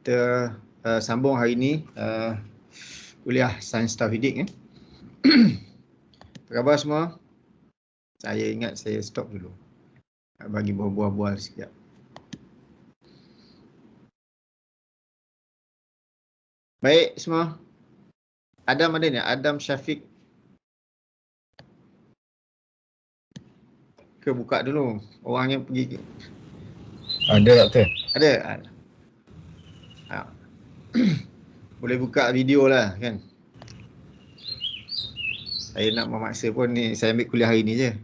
kita sambung hari ini kuliah Sains Tauhidik. Apa khabar semua? Saya ingat saya stop dulu. Bagi buah-buah sekejap. Baik semua. Adam ada ni? Adam Syafiq. Ke buka dulu. Orang yang pergi. Ada doktor? Ada. Boleh buka video lah kan. Saya nak memaksa pun ni, saya ambil kuliah hari ni je.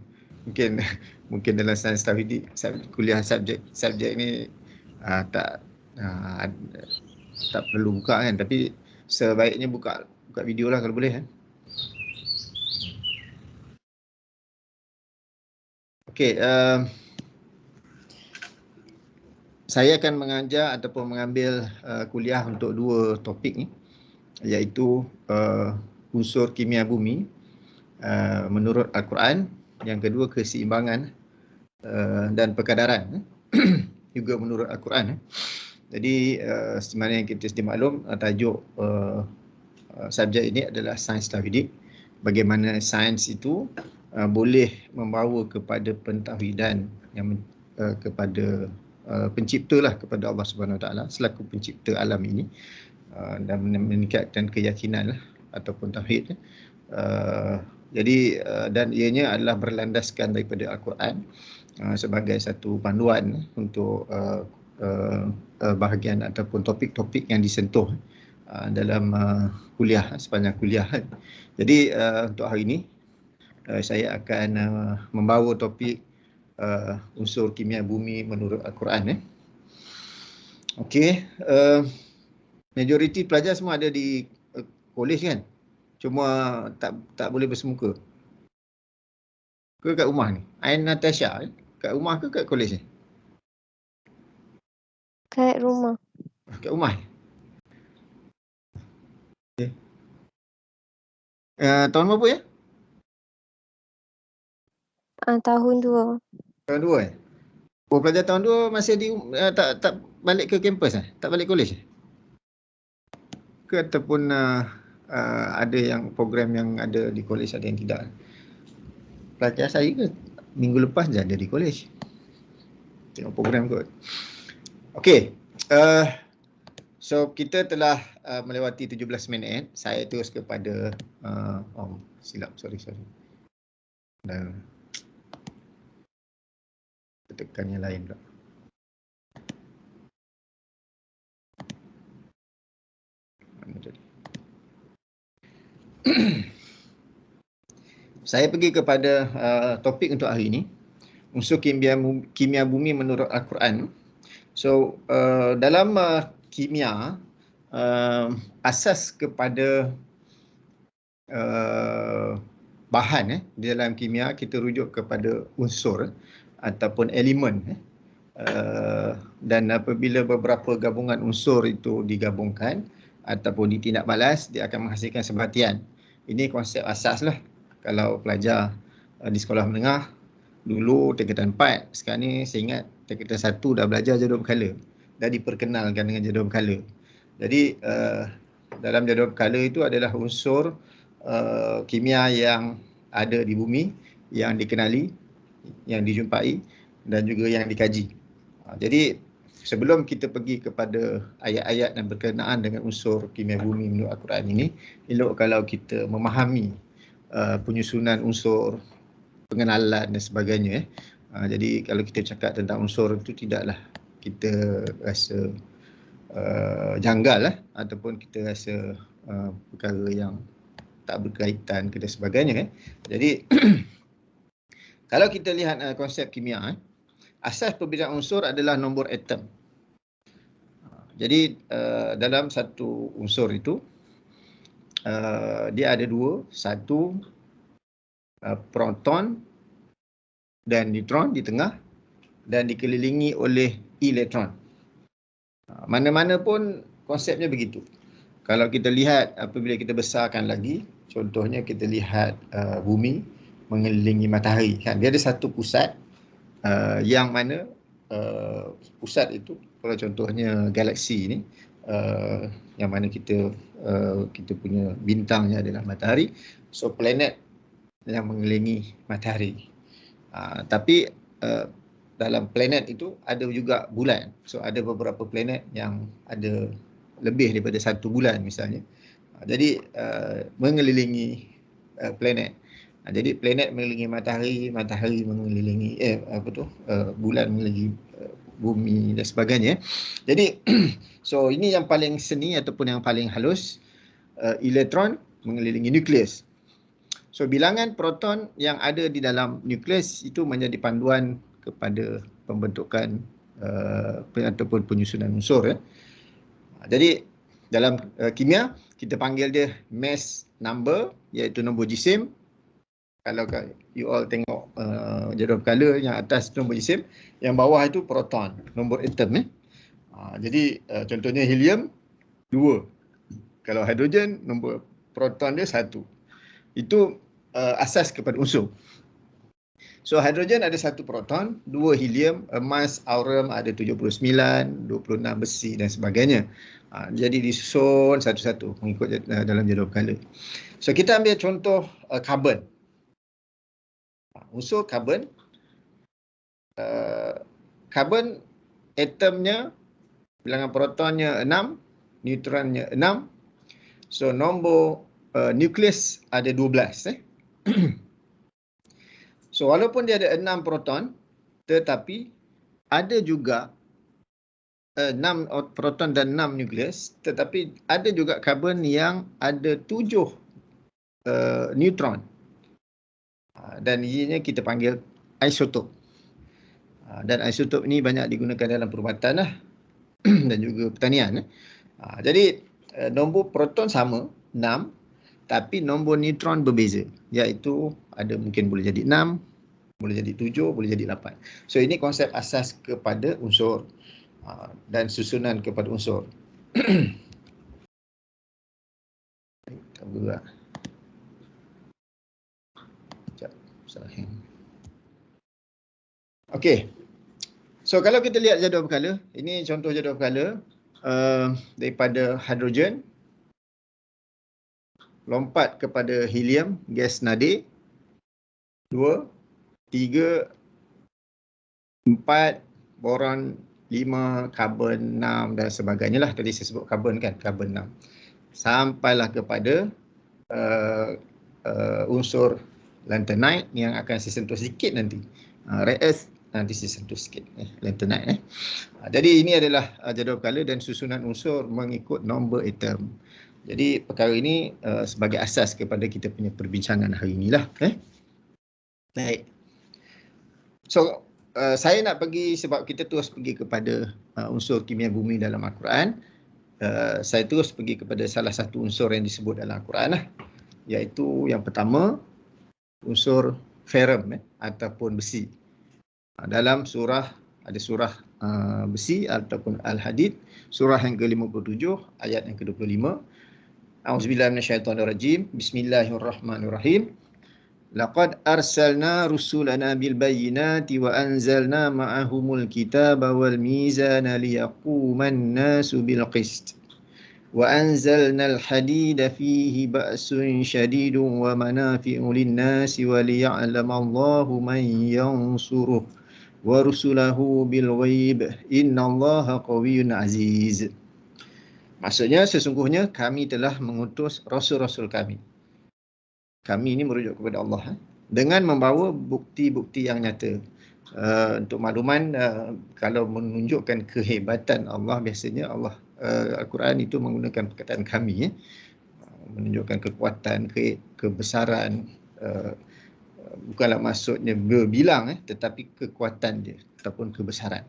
Mungkin dalam Sains Tauhidik kuliah subjek ni tak perlu buka kan, tapi sebaiknya buka video lah kalau boleh kan. Okey, saya akan mengajar ataupun mengambil kuliah untuk dua topik ni, iaitu unsur kimia bumi menurut Al-Quran, yang kedua keseimbangan dan perkadaran juga menurut Al-Quran. Jadi sebenarnya yang kita sedia maklum, tajuk subjek ini adalah sains tauhidik. Bagaimana sains itu boleh membawa kepada pentauhidan yang kepada pencipta lah, kepada Allah Subhanahu Wa Taala selaku pencipta alam ini, dan meningkatkan keyakinan lah, ataupun tauhid. Jadi dan ianya adalah berlandaskan daripada Al-Quran sebagai satu panduan untuk bahagian ataupun topik-topik yang disentuh dalam kuliah, sepanjang kuliah. Jadi untuk hari ini saya akan membawa topik unsur kimia bumi menurut Al-Quran. Okey, majoriti pelajar semua ada di kolej kan? Cuma tak boleh bersemuka. Ke kat rumah ni? Ain Natasha kat rumah ke kat kolej ni? Kat rumah. Kat rumah. Okay. Tahun berapa ya? Tahun 2. Tahun 2 Oh, pelajar tahun 2 masih di tak balik ke kampus tak balik kolej ke, ataupun ada yang program yang ada di kolej, ada yang tidak? Pelajar saya ke minggu lepas je ada di kolej. Tengok program kot. Okey. So kita telah melewati 17 minit. Saya terus kepada silap, sorry. Dan tekan yang lain pula. Mana tadi? Saya pergi kepada topik untuk hari ini, unsur kimia bumi menurut Al-Quran. So dalam kimia, asas kepada bahan di dalam kimia, kita rujuk kepada unsur ataupun elemen, dan apabila beberapa gabungan unsur itu digabungkan ataupun ditindak balas, dia akan menghasilkan sebatian. Ini konsep asas lah. Kalau pelajar di sekolah menengah dulu tingkatan 4, sekarang ni saya ingat tingkatan 1 dah belajar jadual berkala, dah diperkenalkan dengan jadual berkala. Jadi dalam jadual berkala itu adalah unsur kimia yang ada di bumi, yang dikenali, yang dijumpai dan juga yang dikaji. Jadi sebelum kita pergi kepada ayat-ayat yang berkenaan dengan unsur kimia bumi menurut Al-Quran ini, elok kalau kita memahami penyusunan unsur, pengenalan dan sebagainya. Jadi kalau kita cakap tentang unsur itu, tidaklah kita rasa janggal lah, ataupun kita rasa perkara yang tak berkaitan dan sebagainya. Jadi kalau kita lihat konsep kimia, asas perbezaan unsur adalah nombor atom. Jadi dalam satu unsur itu dia ada dua, satu proton dan neutron di tengah, dan dikelilingi oleh elektron. Mana-mana pun konsepnya begitu. Kalau kita lihat apabila kita besarkan lagi, contohnya kita lihat bumi mengelilingi matahari kan, dia ada satu pusat yang mana pusat itu, kalau contohnya galaksi ni, yang mana kita punya bintangnya adalah matahari. So planet yang mengelilingi matahari. Tapi dalam planet itu ada juga bulan. So ada beberapa planet yang ada lebih daripada satu bulan misalnya. Jadi mengelilingi planet. Jadi planet mengelilingi matahari, matahari mengelilingi bulan mengelilingi bumi dan sebagainya. Jadi so ini yang paling seni ataupun yang paling halus, elektron mengelilingi nukleus. So bilangan proton yang ada di dalam nukleus itu menjadi panduan kepada pembentukan ataupun penyusunan unsur. Jadi dalam kimia kita panggil dia mass number, iaitu nombor jisim. Kalau you all tengok jadual berkala, yang atas nombor jisim, yang bawah itu proton, nombor atom. Jadi contohnya helium 2. Kalau hidrogen, nombor proton dia 1. Itu asas kepada unsur. So hidrogen ada 1 proton, 2 helium, emas, aurum ada 79, 26 besi dan sebagainya. Jadi disusun satu-satu mengikut dalam jadual berkala. So kita ambil contoh karbon. Unsur karbon, karbon atomnya, bilangan protonnya 6, neutronnya 6. So nombor nukleus ada 12. So walaupun dia ada 6 proton, tetapi ada juga 6 proton dan 6 nukleus, tetapi ada juga karbon yang ada 7 neutron. Dan ianya kita panggil isotop. Dan isotop ini banyak digunakan dalam perubatan dan juga pertanian. Jadi nombor proton sama 6, tapi nombor neutron berbeza, iaitu ada mungkin boleh jadi 6, boleh jadi 7, boleh jadi 8. So ini konsep asas kepada unsur dan susunan kepada unsur. Okey. So kalau kita lihat jadual berkala, ini contoh jadual berkala daripada hidrogen lompat kepada helium, gas nadir, 2, 3, 4, boron 5, karbon 6 dan sebagainya lah. Tadi saya sebut karbon kan, karbon 6. Sampailah kepada unsur lanthonide yang akan saya sentuh sikit nanti. Rare earth nanti saya sentuh sikit, lanthonide. Jadi ini adalah jadual berkala dan susunan unsur mengikut nombor atom. Jadi perkara ini sebagai asas kepada kita punya perbincangan hari inilah. Baik. So saya nak pergi, sebab kita terus pergi kepada unsur kimia bumi dalam Al-Quran. Saya terus pergi kepada salah satu unsur yang disebut dalam Al-Quran iaitu yang pertama unsur ferrum ataupun besi. Dalam surah, ada surah besi ataupun Al-Hadid, surah yang ke-57 ayat yang ke-25. A'udzubillahi minasyaitonirrajim. Bismillahirrahmanirrahim. Laqad arsalna rusulana bil bayyinati wa anzalna ma'ahumul kitaba wal mizana liyaquman nasu bil qist. Wa anzalna al hadida fihi ba'sun shadidun wa manafi'u lin-nasi wa liya'lama Allahu man yansuruh wa rusulahu bil ghaib innallaha qawiyyun aziz. Maksudnya sesungguhnya kami telah mengutus rasul-rasul kami. Kami ini merujuk kepada Allah dengan membawa bukti-bukti yang nyata. Untuk makluman, kalau menunjukkan kehebatan Allah, biasanya Allah Al-Quran itu menggunakan perkataan kami, menunjukkan kekuatan, kebesaran, bukanlah maksudnya berbilang, tetapi kekuatan dia ataupun kebesaran.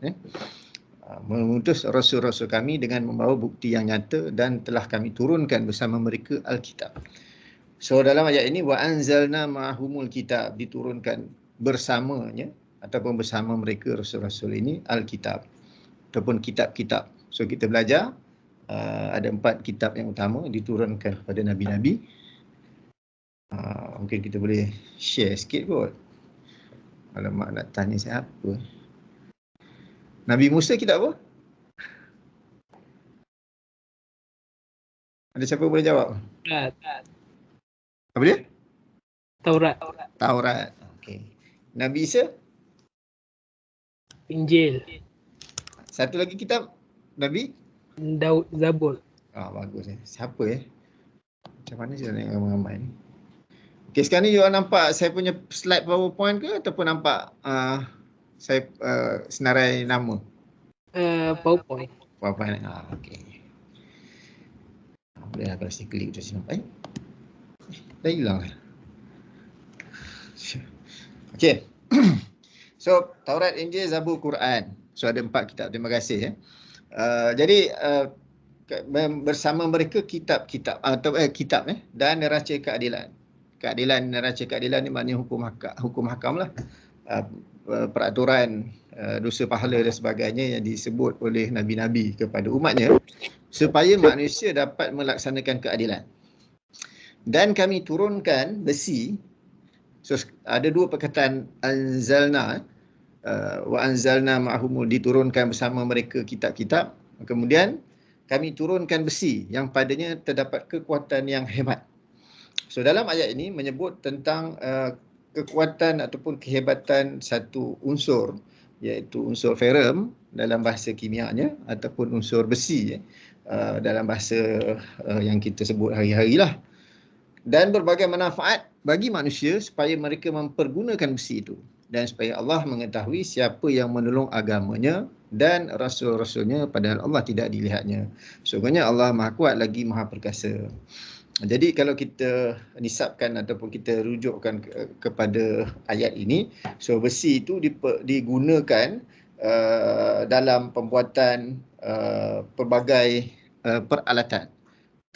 Mengutus rasul-rasul kami dengan membawa bukti yang nyata dan telah kami turunkan bersama mereka Alkitab. So dalam ayat ini wa anzalna ma'ahumul kitab, diturunkan bersamanya ataupun bersama mereka rasul-rasul ini Alkitab ataupun kitab-kitab. So kita belajar ada 4 kitab yang utama diturunkan kepada nabi-nabi. Mungkin kita boleh share sikit kot. Alamak, nak tanya siapa? Nabi Musa kitab apa? Ada siapa boleh jawab? Taurat. Apa dia? Taurat. Taurat. Okey. Nabi Isa? Injil. Satu lagi kitab Nabi? Daud, Zabur. Bagus Siapa Macam mana saya nak ramai-ramai ni? Okey, sekarang ni you nampak saya punya slide PowerPoint ke ataupun nampak saya senarai nama? PowerPoint. PowerPoint. Okey. Boleh lah kalau saya klik tu saya nampak. Dah hilang lah. Okey. So, Taurat, Injil, Zabur, Quran. So, ada 4 kitab. Terima kasih. Jadi, bersama mereka kitab-kitab atau kitab dan neraca keadilan. Neraca keadilan ni maknanya hukum hakam lah. Peraturan dosa pahala dan sebagainya yang disebut oleh nabi-nabi kepada umatnya supaya manusia dapat melaksanakan keadilan. Dan kami turunkan besi. So, ada 2 perkataan anzalna wa anzalna ma'humul, diturunkan bersama mereka kitab-kitab. Kemudian kami turunkan besi yang padanya terdapat kekuatan yang hebat. So, dalam ayat ini menyebut tentang kekuatan ataupun kehebatan satu unsur, iaitu unsur ferrum dalam bahasa kimianya ataupun unsur besi dalam bahasa yang kita sebut hari-hari lah. Dan berbagai manfaat bagi manusia supaya mereka mempergunakan besi itu. Dan supaya Allah mengetahui siapa yang menolong agamanya dan rasul-rasulnya padahal Allah tidak dilihatnya. Sesungguhnya Allah Maha Kuat lagi Maha Perkasa. Jadi kalau kita nisabkan ataupun kita rujukkan kepada ayat ini, so besi itu digunakan dalam pembuatan pelbagai peralatan.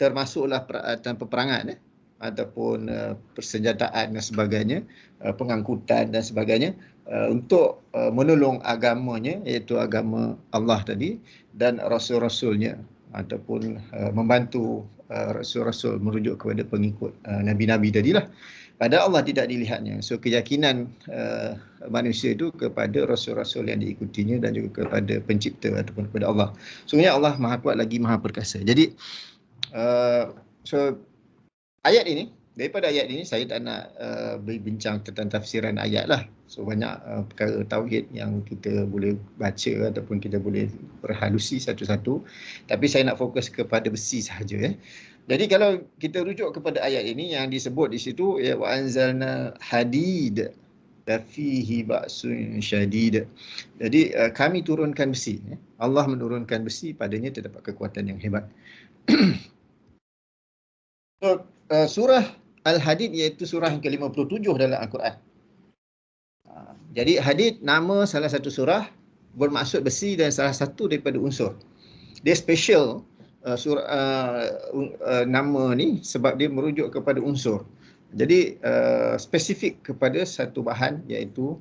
Termasuklah peralatan peperangan ataupun persenjataan dan sebagainya, pengangkutan dan sebagainya untuk menolong agamanya, iaitu agama Allah tadi dan rasul-rasulnya, ataupun membantu rasul-rasul merujuk kepada pengikut nabi-nabi tadilah. Padahal Allah tidak dilihatnya. So keyakinan manusia itu kepada rasul-rasul yang diikutinya dan juga kepada pencipta ataupun kepada Allah. Sungguhnya Allah Maha Kuat lagi Maha Perkasa. Jadi ayat ini, daripada ayat ini saya tak nak berbincang tentang tafsiran ayat lah. So banyak perkara tauhid yang kita boleh baca ataupun kita boleh berhalusi satu-satu. Tapi saya nak fokus kepada besi sahaja. Jadi kalau kita rujuk kepada ayat ini yang disebut di situ, wa anzalna hadid fihi ba'sun syadid. Jadi kami turunkan besi. Allah menurunkan besi, padanya terdapat kekuatan yang hebat. So, surah Al-Hadid iaitu surah yang ke-57 dalam Al-Quran. Jadi Hadid nama salah satu surah, bermaksud besi dan salah satu daripada unsur. Dia special nama ni sebab dia merujuk kepada unsur. Jadi spesifik kepada satu bahan iaitu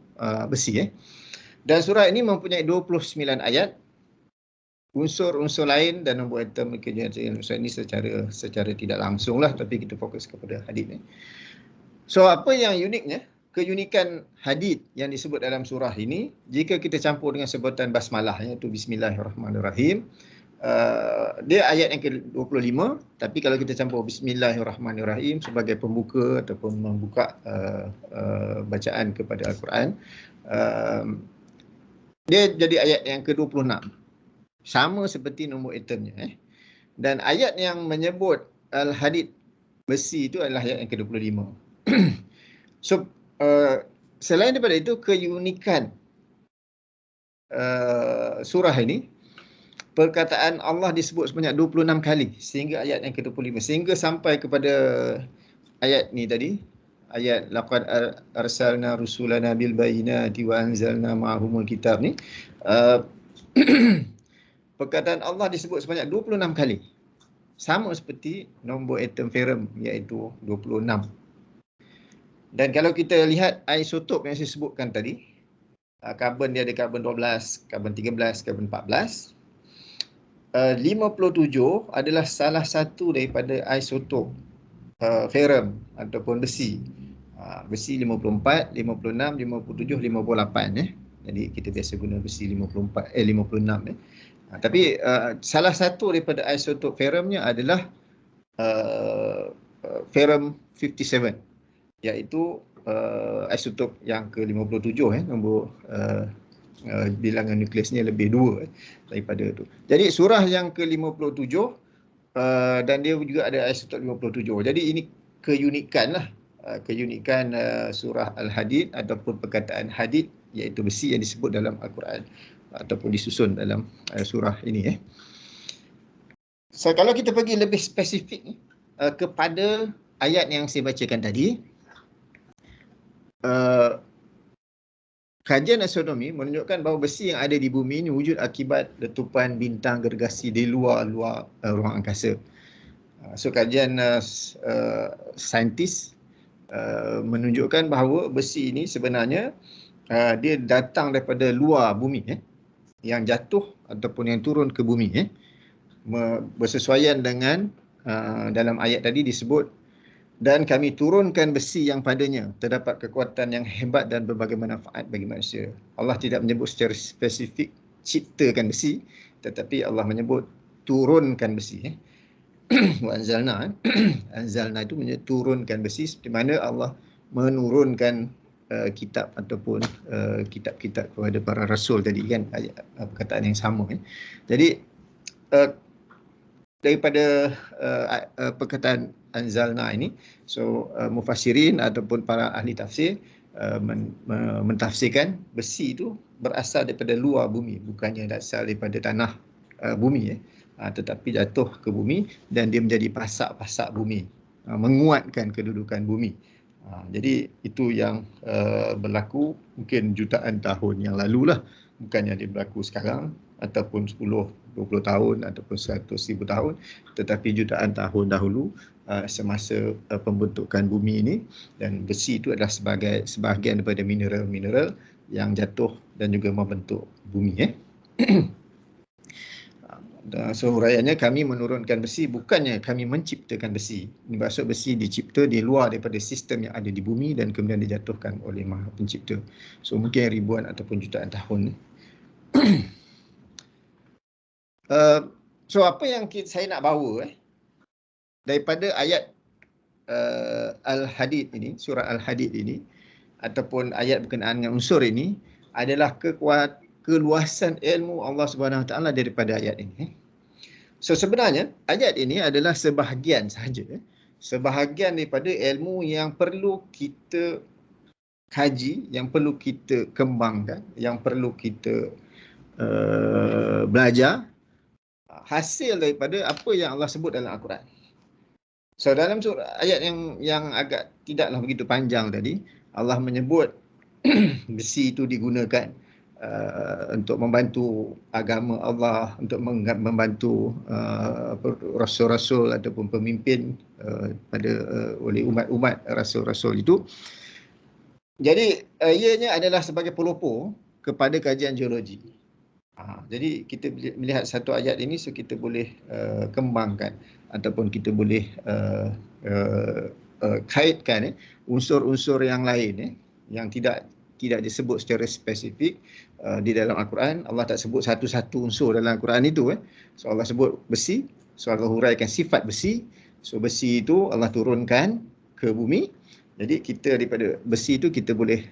besi. Dan surah ini mempunyai 29 ayat. Unsur-unsur lain dan nombor atom kejadian ini secara tidak langsung lah, tapi kita fokus kepada hadid ni. So apa yang uniknya, keunikan hadid yang disebut dalam surah ini, jika kita campur dengan sebutan basmalah iaitu bismillahirrahmanirrahim, dia ayat yang ke-25, tapi kalau kita campur bismillahirrahmanirrahim sebagai pembuka ataupun membuka bacaan kepada Al-Quran, dia jadi ayat yang ke-26. Sama seperti nombor atomnya. Dan ayat yang menyebut Al-Hadid besi itu adalah ayat yang ke-25. So, selain daripada itu, keunikan surah ini, perkataan Allah disebut sebanyak 26 kali sehingga ayat yang ke-25. Sehingga sampai kepada ayat ni tadi, ayat laqad arsalna rusulana bil bayyinati wa anzalna ma'ahumul kitab ni, perkataan Allah disebut sebanyak 26 kali. Sama seperti nombor atom ferrum iaitu 26. Dan kalau kita lihat isotop yang saya sebutkan tadi, karbon dia ada karbon 12, karbon 13, karbon 14. 57 adalah salah satu daripada isotop ferrum ataupun besi. Besi 54, 56, 57, 58. Jadi kita biasa guna besi 56. Tapi salah satu daripada isotop ferrumnya adalah Ferrum 57, iaitu isotop yang ke-57, nombor bilangan nukleusnya lebih 2 daripada itu. Jadi surah yang ke-57 dan dia juga ada isotop 57. Jadi ini keunikan lah, keunikan surah Al-Hadid ataupun perkataan hadid, iaitu besi yang disebut dalam Al-Quran ataupun disusun dalam surah ini. So, kalau kita pergi lebih spesifik kepada ayat yang saya bacakan tadi, kajian astronomi menunjukkan bahawa besi yang ada di bumi ini wujud akibat letupan bintang gergasi di luar ruang angkasa. So kajian saintis menunjukkan bahawa besi ini sebenarnya dia datang daripada luar bumi, yang jatuh ataupun yang turun ke bumi, bersesuaian dengan dalam ayat tadi disebut, dan kami turunkan besi yang padanya terdapat kekuatan yang hebat dan berbagai manfaat bagi manusia. Allah tidak menyebut secara spesifik ciptakan besi, tetapi Allah menyebut turunkan besi. Anzalna, anzalna itu turunkan besi, seperti mana Allah menurunkan kitab ataupun kitab-kitab kepada para rasul tadi, kan, perkataan yang sama. Jadi daripada perkataan anzalna ini, so mufassirin ataupun para ahli tafsir mentafsirkan besi itu berasal daripada luar bumi, bukannya berasal daripada tanah bumi, tetapi jatuh ke bumi dan dia menjadi pasak-pasak bumi, menguatkan kedudukan bumi. Jadi itu yang berlaku mungkin jutaan tahun yang lalu lah, bukannya dia berlaku sekarang ataupun 10, 20 tahun ataupun 100,000 tahun, tetapi jutaan tahun dahulu semasa pembentukan bumi ini. Dan besi itu adalah sebahagian daripada mineral-mineral yang jatuh dan juga membentuk bumi. So huraiannya, kami menurunkan besi, bukannya kami menciptakan besi. Ini maksud besi dicipta di luar daripada sistem yang ada di bumi dan kemudian dijatuhkan oleh Maha Pencipta. So mungkin ribuan ataupun jutaan tahun. So apa yang saya nak bawa daripada ayat Al-Hadid ini, surah Al-Hadid ini, ataupun ayat berkenaan dengan unsur ini, adalah keluasan ilmu Allah Subhanahu Wa Taala daripada ayat ini. So sebenarnya ayat ini adalah sebahagian sahaja, sebahagian daripada ilmu yang perlu kita kaji, yang perlu kita kembangkan, yang perlu kita belajar, hasil daripada apa yang Allah sebut dalam Al-Quran. So dalam ayat yang agak tidaklah begitu panjang tadi, Allah menyebut besi itu digunakan untuk membantu agama Allah, untuk membantu rasul-rasul ataupun pemimpin oleh umat-umat rasul-rasul itu. Jadi ianya adalah sebagai pelopor kepada kajian geologi. Jadi kita melihat satu ayat ini, so kita boleh kembangkan ataupun kita boleh kaitkan unsur-unsur yang lain yang tidak disebut secara spesifik di dalam Al-Quran. Allah tak sebut satu-satu unsur dalam Al-Quran itu. So Allah sebut besi, so Allah huraikan sifat besi. So besi itu Allah turunkan ke bumi. Jadi kita daripada besi itu kita boleh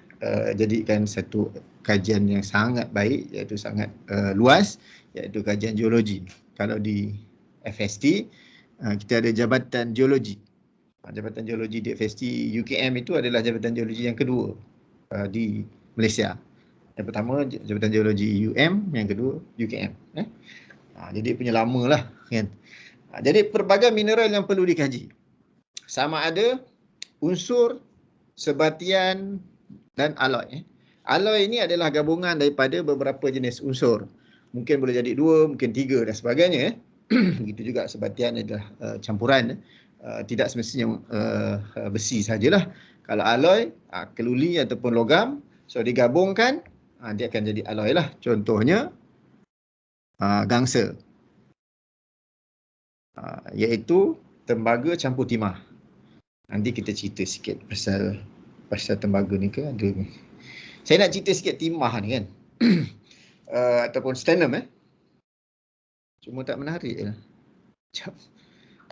jadikan satu kajian yang sangat baik, iaitu sangat luas, iaitu kajian geologi. Kalau di FST kita ada Jabatan Geologi. Jabatan Geologi di FST UKM itu adalah Jabatan Geologi yang kedua di Malaysia. Yang pertama Jabatan Geologi UM, yang kedua UKM. Jadi punya lama lah, kan. Jadi pelbagai mineral yang perlu dikaji, sama ada unsur, sebatian dan alloy. Alloy ini adalah gabungan daripada beberapa jenis unsur. Mungkin boleh jadi 2, mungkin 3 dan sebagainya. Begitu juga sebatian adalah campuran. Tidak semestinya besi sajalah. Kalau alloy, keluli ataupun logam, so digabungkan, dia akan jadi alloy lah. Contohnya gangsa, iaitu tembaga campur timah. Nanti kita cerita sikit pasal tembaga ni ke ada. Saya nak cerita sikit timah ni, kan. Ataupun sternum, cuma tak menarik lah.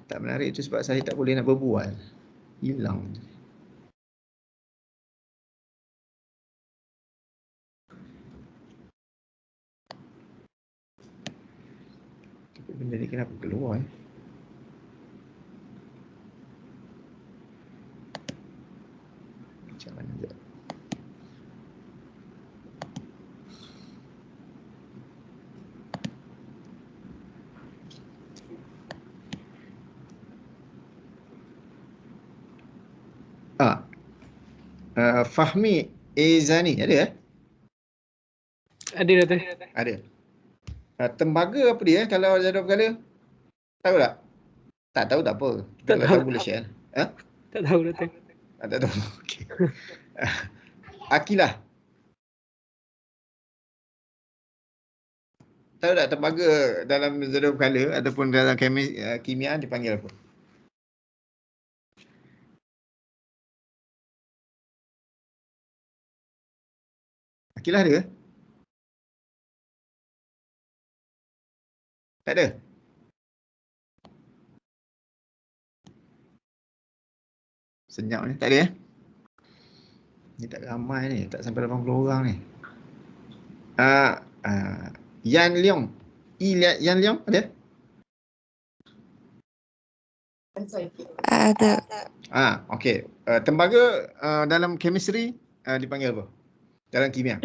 Tak menarik itu sebab saya tak boleh nak berbual. Hilang. Tapi benda ni kenapa keluar? Macam mana je? Fahmi Ezani ada? Ada Datuk. Ada. Tembaga apa dia kalau jadual berkala? Tahu tak? Tak tahu tak apa. Tak Kalau tahu. tahu boleh share. Ha? Tak tahu Datuk. Tak tahu. Okey. Akilah. Tahu tak tembaga dalam jadual berkala ataupun dalam kimia dipanggil apa? Akilah ada ke? Tak ada? Senyap ni. Tak ada ya? Ni tak ramai ni. Tak sampai 80 orang ni. Yan Leong. Yan Leong ada? Ada. Okey. Tembaga dalam chemistry dipanggil apa? Dalam kimia.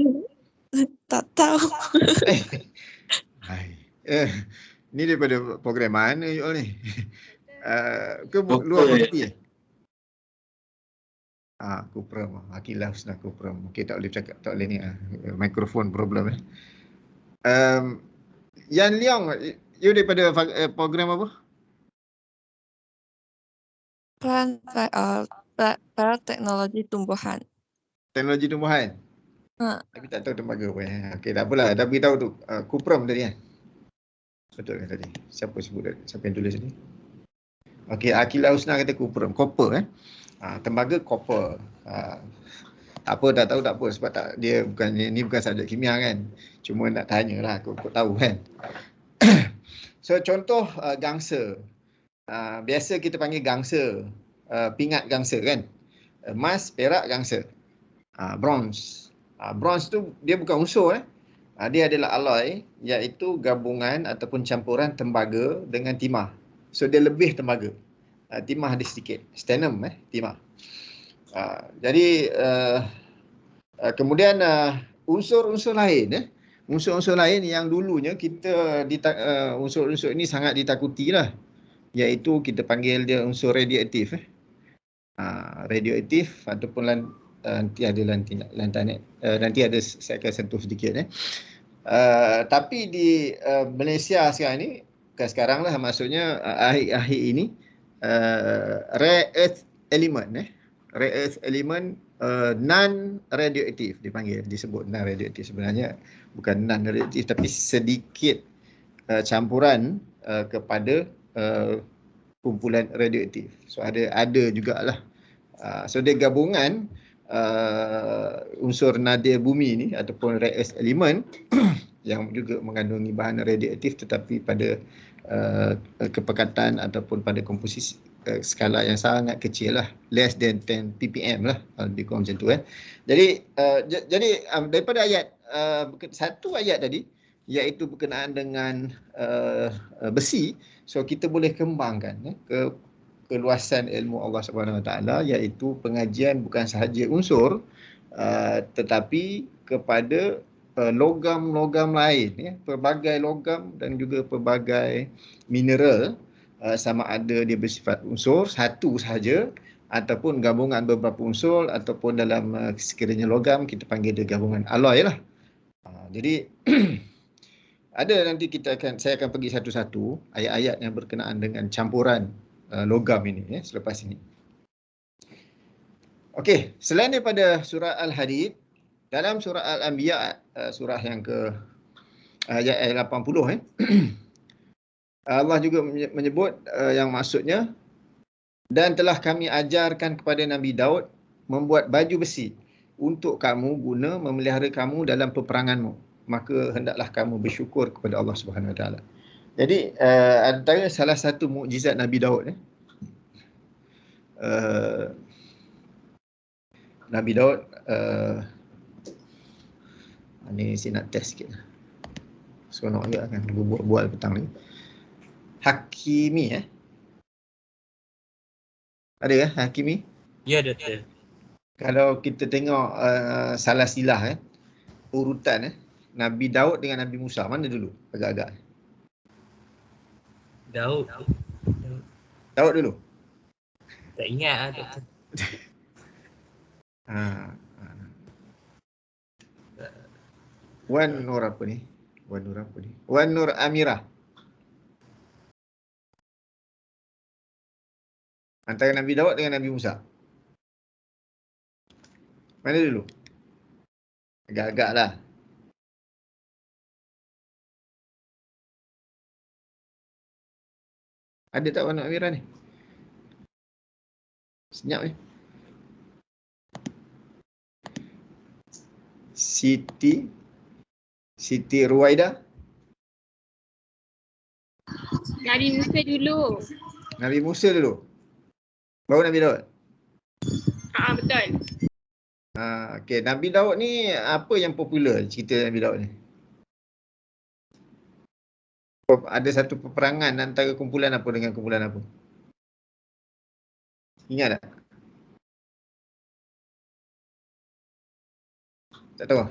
Tak tahu. Hai. Ni daripada program mana you all ni? Ke luar bukti Kupram. Akilah Husna Kupram. Okey, tak boleh cakap, tak boleh ni. Mikrofon problem Yan Leong, you daripada program apa? Teknologi tumbuhan. Teknologi tumbuhan. Tapi tak tahu tembaga apa ya. Okey, tak apalah. Dah beritahu tu. Kupram tadi kan? Betul kan tadi? Siapa sebut tadi? Siapa yang tulis ni? Okey, Akilah Husna kata Kupram. Copper tembaga copper. Apa tak tahu tak apa sebab dia bukan ni bukan subjek kimia kan. Cuma nak tanyalah aku tahu kan. So contoh gangsa. Biasa kita panggil gangsa. Pingat gangsa kan. Emas, perak, gangsa. Bronze. Bronze tu dia bukan unsur dia adalah alloy, iaitu gabungan ataupun campuran tembaga dengan timah. So dia lebih tembaga. Timah dia sedikit. Stannum timah. Jadi kemudian unsur-unsur lain unsur-unsur lain yang dulunya kita unsur-unsur ini sangat ditakuti lah, iaitu kita panggil dia unsur radioaktif radioaktif ataupun nanti ada lantanet nanti ada saya akan sentuh sedikit tapi di Malaysia sekarang ni bukan sekarang lah, maksudnya akhir-akhir ini rare earth element rare earth element non radioaktif disebut non radioaktif. Sebenarnya bukan non radioaktif tapi sedikit campuran kepada kumpulan radioaktif. So ada jugalah. So dia gabungan unsur nadir bumi ni ataupun rare earth element yang juga mengandungi bahan radioaktif tetapi pada kepekatan ataupun pada komposisi skala yang sangat kecil lah, less than 10 ppm lah, lebih kurang macam tu Jadi daripada ayat satu ayat tadi iaitu berkenaan dengan besi, so kita boleh kembangkan ke keluasan ilmu Allah Subhanahu Wa Taala, iaitu pengajian bukan sahaja unsur tetapi kepada logam-logam lain pelbagai logam dan juga pelbagai mineral, sama ada dia bersifat unsur satu sahaja ataupun gabungan beberapa unsur ataupun dalam sekiranya logam kita panggil dia gabungan alloy lah. Jadi ada nanti saya akan pergi satu-satu ayat-ayat yang berkenaan dengan campuran logam ini selepas ini. Okey, selain daripada surah Al-Hadid, dalam surah Al-Anbiya surah yang ke ayat 80 Allah juga menyebut yang maksudnya, dan telah kami ajarkan kepada Nabi Daud membuat baju besi untuk kamu guna memelihara kamu dalam peperanganmu, maka hendaklah kamu bersyukur kepada Allah Subhanahu Wa Taala. Jadi antara salah satu mukjizat Nabi Daud Nabi Daud ni saya nak test sikit. Seronok juga kan bual petang ni. Hakimi ada ya Hakimi? Ya, Doktor. Kalau kita tengok salah silah urutan Nabi Daud dengan Nabi Musa mana dulu agak-agak? Daud. Daud dulu. Tak ingat lah, Doktor. Wan Nur Wan Nur Amirah. Antara Nabi Daud dengan Nabi Musa. Mana dulu? Agak-agak lah. Ada tak Wan Nur Amirah ni? Senyap ni. Siti Ruwaida. Nabi Musa dulu. Nabi Musa dulu. Baru Nabi Daud. Betul. Okey, Nabi Daud ni apa yang popular cerita Nabi Daud ni? Ada satu peperangan antara kumpulan apa dengan kumpulan apa? Ingat tak? Tak tahu.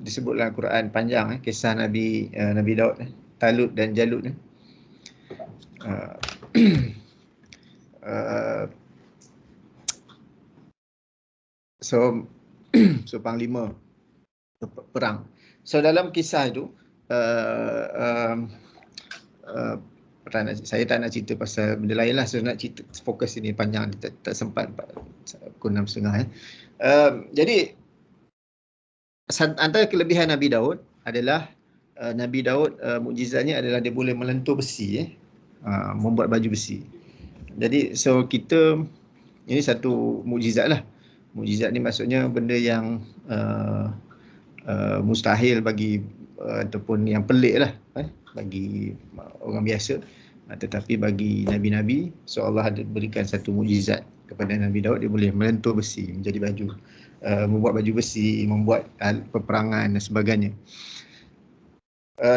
Disebut dalam Quran panjang kisah Nabi Daud Talut dan Jalut so panglima perang. So dalam kisah itu saya tak nak cerita pasal benda lain lah. So nak cerita fokus ini panjang, tak sempat pukul 6.30 jadi antara kelebihan Nabi Daud adalah Nabi Daud mukjizatnya adalah dia boleh melentur besi membuat baju besi. Jadi so kita ini satu mukjizat lah. Mukjizat ni maksudnya benda yang mustahil bagi ataupun yang pelik lah bagi orang biasa, tetapi bagi Nabi-Nabi, so Allah ada berikan satu mukjizat kepada Nabi Daud, dia boleh melentur besi menjadi baju, membuat baju besi, membuat peperangan dan sebagainya.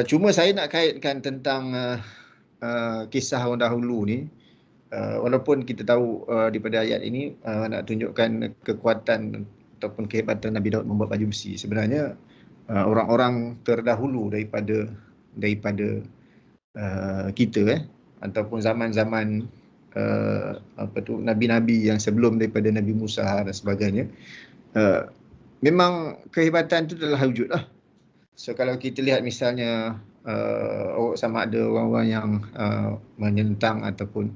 Cuma saya nak kaitkan tentang kisah orang dahulu ni, walaupun kita tahu daripada ayat ini nak tunjukkan kekuatan ataupun kehebatan Nabi Daud membuat baju besi. Sebenarnya orang-orang terdahulu daripada kita ataupun zaman-zaman nabi-nabi yang sebelum daripada Nabi Musa dan sebagainya, memang kehebatan itu telah wujud lah. So kalau kita lihat misalnya sama ada orang-orang yang menentang ataupun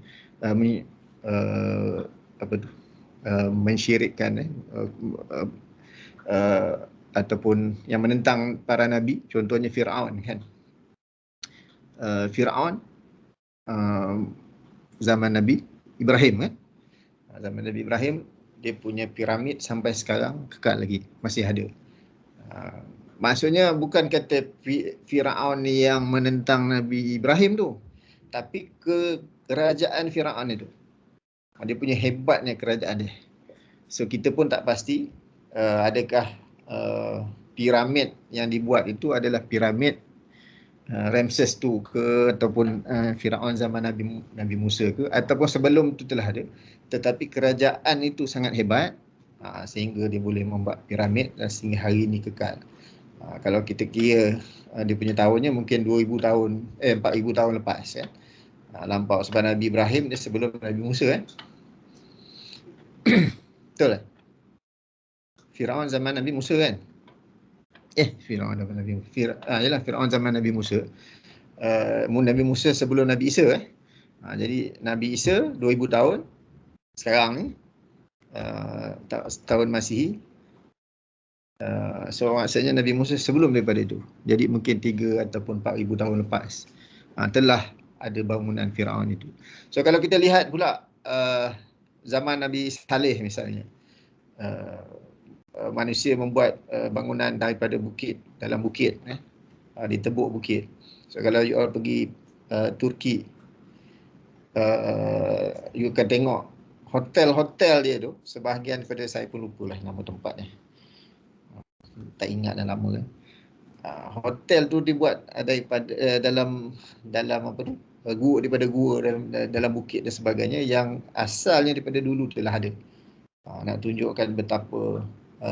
mensyirikkan ataupun yang menentang para nabi, contohnya Fir'aun kan. Fir'aun zaman Nabi Ibrahim kan. Zaman Nabi Ibrahim dia punya piramid sampai sekarang kekal lagi, masih ada. Maksudnya bukan kata Fir'aun yang menentang Nabi Ibrahim tu, tapi kerajaan Fir'aun itu. Dia punya hebatnya kerajaan dia. So kita pun tak pasti adakah piramid yang dibuat itu adalah piramid Ramses tu ke, ataupun Firaun zaman Nabi Musa ke, ataupun sebelum itu telah ada, tetapi kerajaan itu sangat hebat sehingga dia boleh membuat piramid dan sehingga hari ini kekal. Kalau kita kira dia punya tahunnya mungkin 4,000 tahun lepas kan. Lampau, sebab Nabi Ibrahim dia sebelum Nabi Musa kan. Betul tak? Firaun zaman Nabi Musa kan? Firaun zaman Nabi Musa. Firaun zaman Nabi Musa. Nabi Musa sebelum Nabi Isa jadi Nabi Isa 2000 tahun sekarang ni tahun Masihi. So maksudnya Nabi Musa sebelum daripada itu. Jadi mungkin 3 ataupun 4,000 tahun lepas telah ada bangunan Firaun itu. So kalau kita lihat pula zaman Nabi Saleh misalnya, manusia membuat bangunan daripada bukit, dalam bukit di tebuk bukit. So kalau you all pergi Turki, you akan tengok hotel-hotel dia tu, sebahagian pada saya pun lupa lah nama tempatnya. Tak ingat dah lama kan. Hotel tu dibuat daripada dalam apa tu? Gua, daripada gua dalam bukit dan sebagainya, yang asalnya daripada dulu telah ada. Nak tunjukkan betapa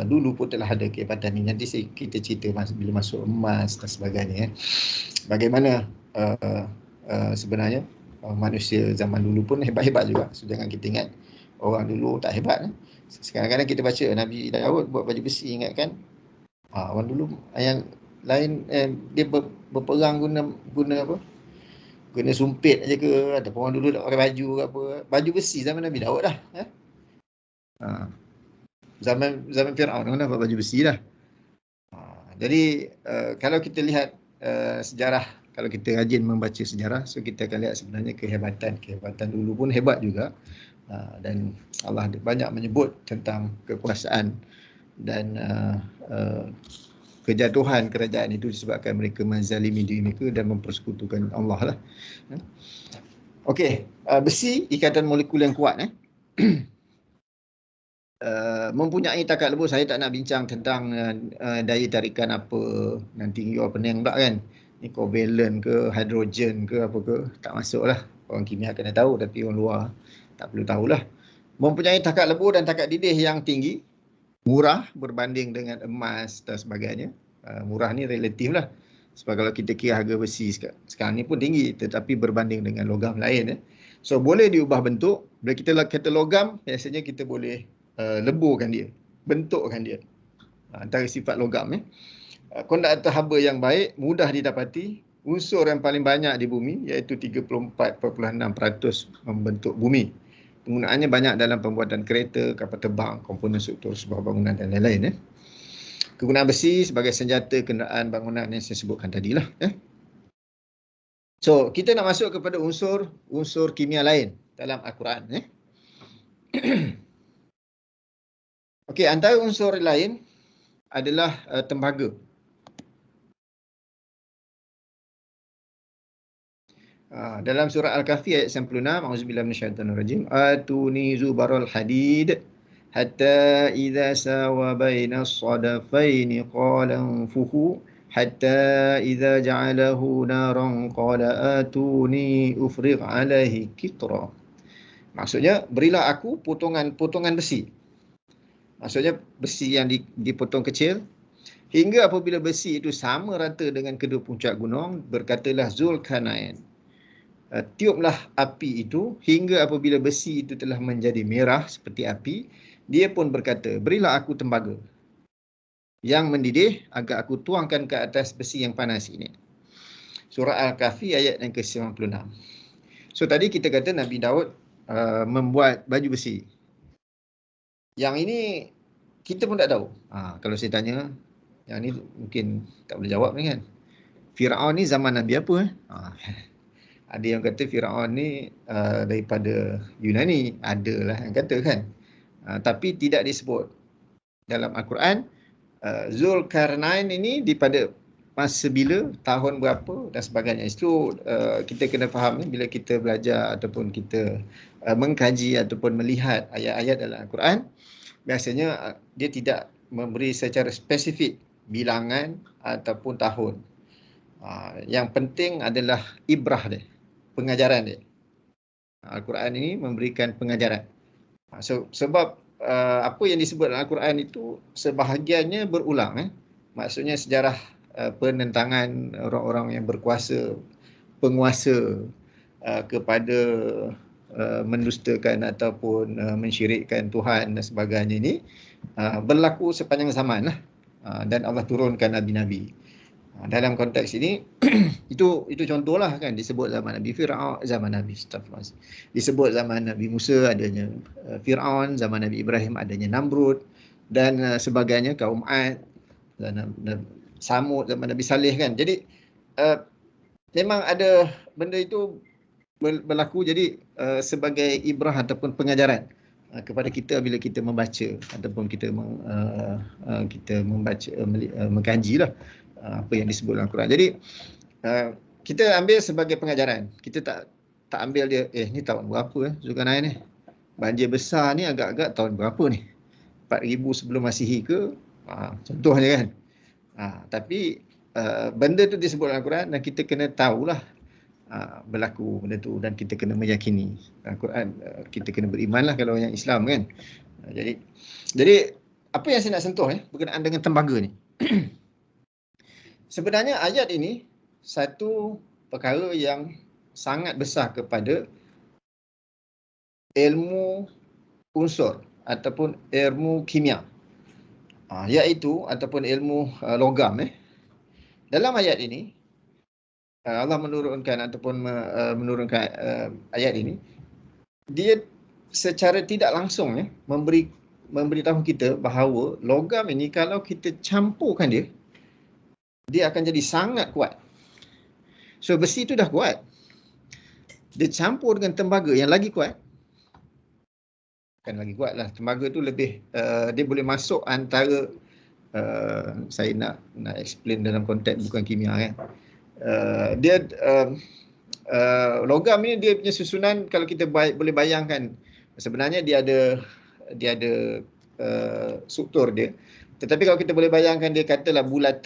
dulu pun telah ada kehebatan ni. Nanti kita cerita bila masuk emas dan sebagainya. Bagaimana sebenarnya manusia zaman dulu pun hebat-hebat juga. So, jangan kita ingat orang dulu tak hebat. Sekarang-kadang kita baca Nabi Daud buat baju besi, ingat kan? Orang dulu yang lain dia berperang guna apa? Guna sumpit aja ke, ataupun orang dulu tak pakai baju ke apa. Baju besi zaman Nabi Daud dah. Zaman Firaun mana pakai baju besi dah. Jadi kalau kita lihat sejarah, kalau kita rajin membaca sejarah, so kita akan lihat sebenarnya kehebatan dulu pun hebat juga. Dan Allah banyak menyebut tentang kekuasaan dan kejatuhan kerajaan itu disebabkan mereka menzalimi diri mereka dan mempersekutukan Allah lah. Okey, besi ikatan molekul yang kuat. Mempunyai takat lebur. Saya tak nak bincang tentang daya tarikan apa, nanti you all pening pula kan. Ni covalent ke, hidrogen ke apa ke, tak masuk lah. Orang kimia kena tahu, tapi orang luar tak perlu tahulah. Mempunyai takat lebur dan takat didih yang tinggi, murah berbanding dengan emas dan sebagainya. Murah ni relatif lah. Sebab kalau kita kira harga besi sekarang ni pun tinggi, tetapi berbanding dengan logam lain. So boleh diubah bentuk. Bila kita kata logam, biasanya kita boleh leburkan dia, bentukkan dia. Antara sifat logam. Konduktor haba yang baik, mudah didapati. Unsur yang paling banyak di bumi, iaitu 34.6% membentuk bumi. Penggunaannya banyak dalam pembuatan kereta, kapal terbang, komponen struktur sebuah bangunan dan lain-lain. Kegunaan besi sebagai senjata kenderaan bangunan yang saya sebutkan tadilah. So, kita nak masuk kepada unsur kimia lain dalam Al-Quran. Okey, antara unsur lain adalah tembaga. Dalam surah Al-Kahfi ayat 96, auzubillahi minasyaitonirrajim, atuni zubarul hadid hatta idza sawa baina as-sadafaini qala anfuhu hatta idza ja'alahu naran qala atuni ufrigh alaihi qitra. Maksudnya, berilah aku potongan besi. Maksudnya besi yang dipotong kecil, hingga apabila besi itu sama rata dengan kedua puncak gunung, berkatalah Zulkarnain, tiuplah api itu hingga apabila besi itu telah menjadi merah seperti api. Dia pun berkata, berilah aku tembaga yang mendidih agar aku tuangkan ke atas besi yang panas ini. Surah Al-Kahfi ayat yang ke-96. So tadi kita kata Nabi Daud membuat baju besi. Yang ini kita pun tak tahu. Kalau saya tanya, yang ni mungkin tak boleh jawab ni kan. Firaun ni zaman Nabi apa? Ada yang kata Firaun ni daripada Yunani. Adalah yang kata kan. Tapi tidak disebut dalam Al-Quran. Zulkarnain ini pada masa bila, tahun berapa dan sebagainya. Itu kita kena faham bila kita belajar ataupun kita mengkaji ataupun melihat ayat-ayat dalam Al-Quran. Biasanya dia tidak memberi secara spesifik bilangan ataupun tahun. Yang penting adalah ibrah dia, pengajaran dia. Al-Quran ini memberikan pengajaran. Sebab apa yang disebut dalam Al-Quran itu sebahagiannya berulang. Maksudnya sejarah penentangan orang-orang yang berkuasa, penguasa kepada mendustakan ataupun mensyirikkan Tuhan dan sebagainya ini berlaku sepanjang zaman lah. Dan Allah turunkan Nabi-Nabi. Dalam konteks ini itu contohlah kan, disebut zaman Nabi Firaun, zaman Nabi disebut zaman Nabi Musa adanya Firaun, zaman Nabi Ibrahim adanya Namrud dan sebagainya, kaum Ad, dan Samud zaman Nabi Saleh kan. Jadi memang ada benda itu berlaku, jadi sebagai ibrah ataupun pengajaran kepada kita bila kita membaca ataupun kita membaca mengkaji lah apa yang disebut dalam Quran. Jadi kita ambil sebagai pengajaran. Kita tak ambil dia, ni tahun berapa Zulkarnain ni? Banjir besar ni agak-agak tahun berapa ni? 4000 sebelum Masihi ke? Contohnya kan. Tapi benda tu disebut dalam Quran dan kita kena tahulah berlaku benda tu dan kita kena meyakini. Al-Quran kita kena berimanlah kalau yang Islam kan. Jadi apa yang saya nak sentuh berkenaan dengan tembaga ni. Sebenarnya ayat ini satu perkara yang sangat besar kepada ilmu unsur ataupun ilmu kimia. Iaitu ataupun ilmu logam. Dalam ayat ini Allah menurunkan ataupun menurunkan ayat ini, dia secara tidak langsung memberitahu kita bahawa logam ini kalau kita campurkan dia akan jadi sangat kuat. So besi itu dah kuat, dia campur dengan tembaga yang lagi kuat, kan lagi kuat lah. Tembaga tu lebih dia boleh masuk antara saya nak explain dalam konteks bukan kimia kan. Logam ni dia punya susunan kalau kita boleh bayangkan, sebenarnya dia ada struktur dia. Tetapi kalau kita boleh bayangkan dia katalah bulat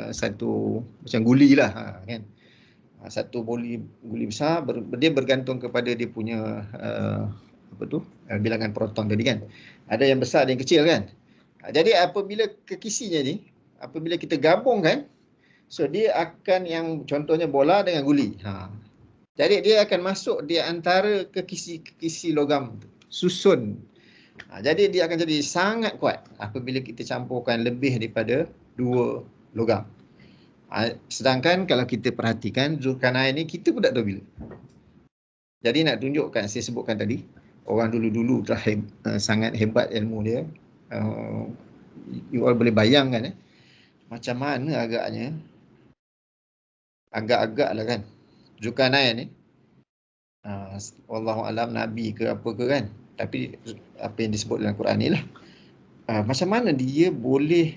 satu macam guli lah kan. Satu guli besar dia bergantung kepada dia punya bilangan proton tadi kan. Ada yang besar ada yang kecil kan. Jadi apabila kekisinya ni, apabila kita gabungkan, so dia akan yang contohnya bola dengan guli. Jadi dia akan masuk di antara kekisi logam susun. Jadi dia akan jadi sangat kuat apabila kita campurkan lebih daripada 2 logam. Sedangkan kalau kita perhatikan Zulkarnain ni kita pun tak tahu bila. Jadi nak tunjukkan, saya sebutkan tadi, orang dulu-dulu telah sangat hebat ilmu dia. You all boleh bayangkan macam mana agak-agak lah kan Zulkarnain ni wallahualam nabi ke apa ke kan, tapi apa yang disebut dalam Quran ni lah, macam mana dia boleh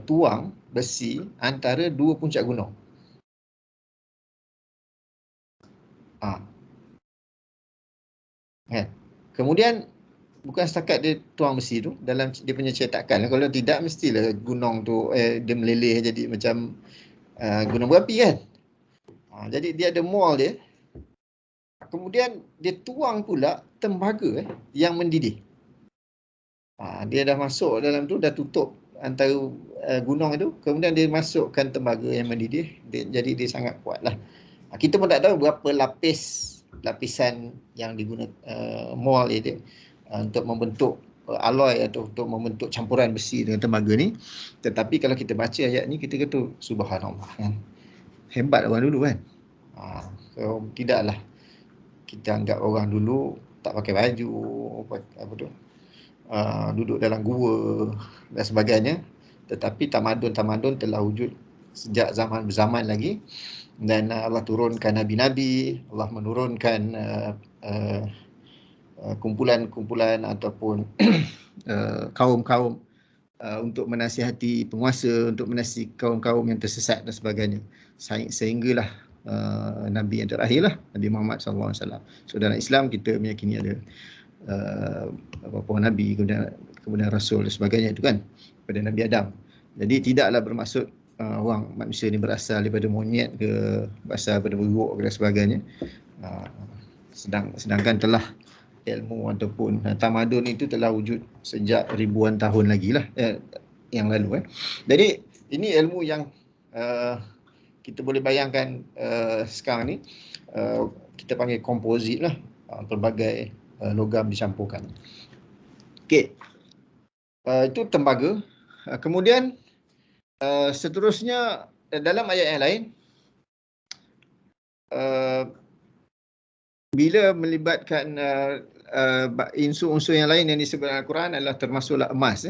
tuang besi antara 2 puncak gunung. Kan? Kemudian bukan setakat dia tuang besi tu dalam dia punya cetakan. Kalau tidak mestilah gunung tu dia meleleh jadi macam gunung berapi kan. Jadi dia ada mold dia. Kemudian dia tuang pula tembaga yang mendidih. Dia dah masuk dalam tu, dah tutup antara gunung itu. Kemudian dia masukkan tembaga yang mendidih. Jadi dia sangat kuat lah. Kita pun tak tahu berapa lapisan yang digunakan mold dia untuk membentuk alloy atau untuk membentuk campuran besi dengan tembaga ni. Tetapi kalau kita baca ayat ni, kita kata subhanallah kan. Hebat orang dulu kan. So tidaklah kita anggap orang dulu tak pakai baju, duduk dalam gua dan sebagainya. Tetapi tamadun telah wujud sejak zaman berzaman lagi. Dan Allah turunkan nabi-nabi, Allah menurunkan kumpulan-kumpulan ataupun kaum-kaum untuk menasihati penguasa, untuk menasihati kaum-kaum yang tersesat dan sebagainya. Sehinggalah Nabi yang terakhir lah, Nabi Muhammad SAW. So dalam Islam kita meyakini ada para Nabi, kemudian Rasul dan sebagainya itu kan, pada Nabi Adam. Jadi tidaklah bermaksud orang manusia ni berasal daripada monyet ke, berasal daripada beruk dan sebagainya. Sedangkan telah ilmu ataupun tamadun itu telah wujud sejak ribuan tahun lagi lah yang lalu. Jadi ini ilmu yang kita boleh bayangkan sekarang ni kita panggil komposit lah, pelbagai logam dicampurkan. Okey, itu tembaga. Kemudian seterusnya dalam ayat yang lain, bila melibatkan unsur-unsur yang lain yang disebut dalam Al-Quran adalah termasuklah emas.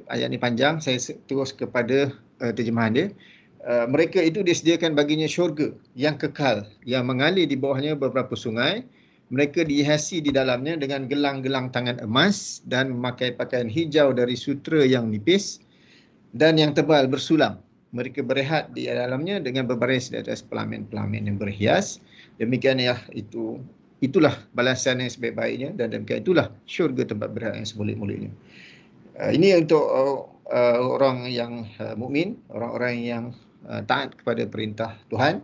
Ayat ni panjang, saya terus kepada terjemahan dia. Mereka itu disediakan baginya syurga yang kekal, yang mengalir di bawahnya beberapa sungai. Mereka dihiasi di dalamnya dengan gelang-gelang tangan emas dan memakai pakaian hijau dari sutra yang nipis. dan yang tebal bersulam. Mereka berehat di dalamnya dengan berbaris di atas pelamin-pelamin yang berhias. Demikian itulah balasan yang sebaik-baiknya, dan demikian itulah syurga tempat berehat yang semulia-mulianya. Ini untuk orang yang mukmin, orang-orang yang taat kepada perintah Tuhan.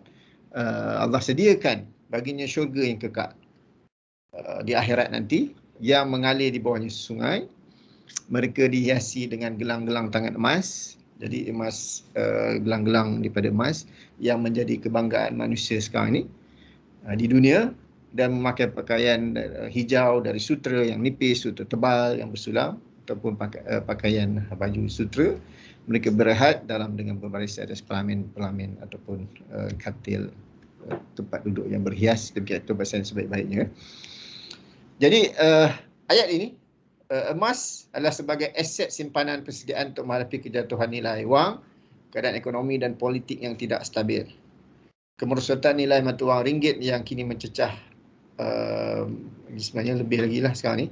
Allah sediakan baginya syurga yang kekal di akhirat nanti, yang mengalir di bawahnya sungai. Mereka dihiasi dengan gelang-gelang tangan emas. Jadi emas, gelang-gelang daripada emas yang menjadi kebanggaan manusia sekarang ini di dunia, dan memakai pakaian hijau dari sutera yang nipis, sutera tebal yang bersulam, ataupun pakaian baju sutera. Mereka berehat dengan berbaris atas pelamin-pelamin ataupun katil, tempat duduk yang berhias. Demikian itu bahasa yang sebaik-baiknya. Jadi ayat ini, emas adalah sebagai aset simpanan persediaan untuk menghadapi kejatuhan nilai wang, keadaan ekonomi dan politik yang tidak stabil. Kemerosotan nilai mata wang ringgit yang kini mencecah, sebenarnya lebih lagi lah sekarang ni,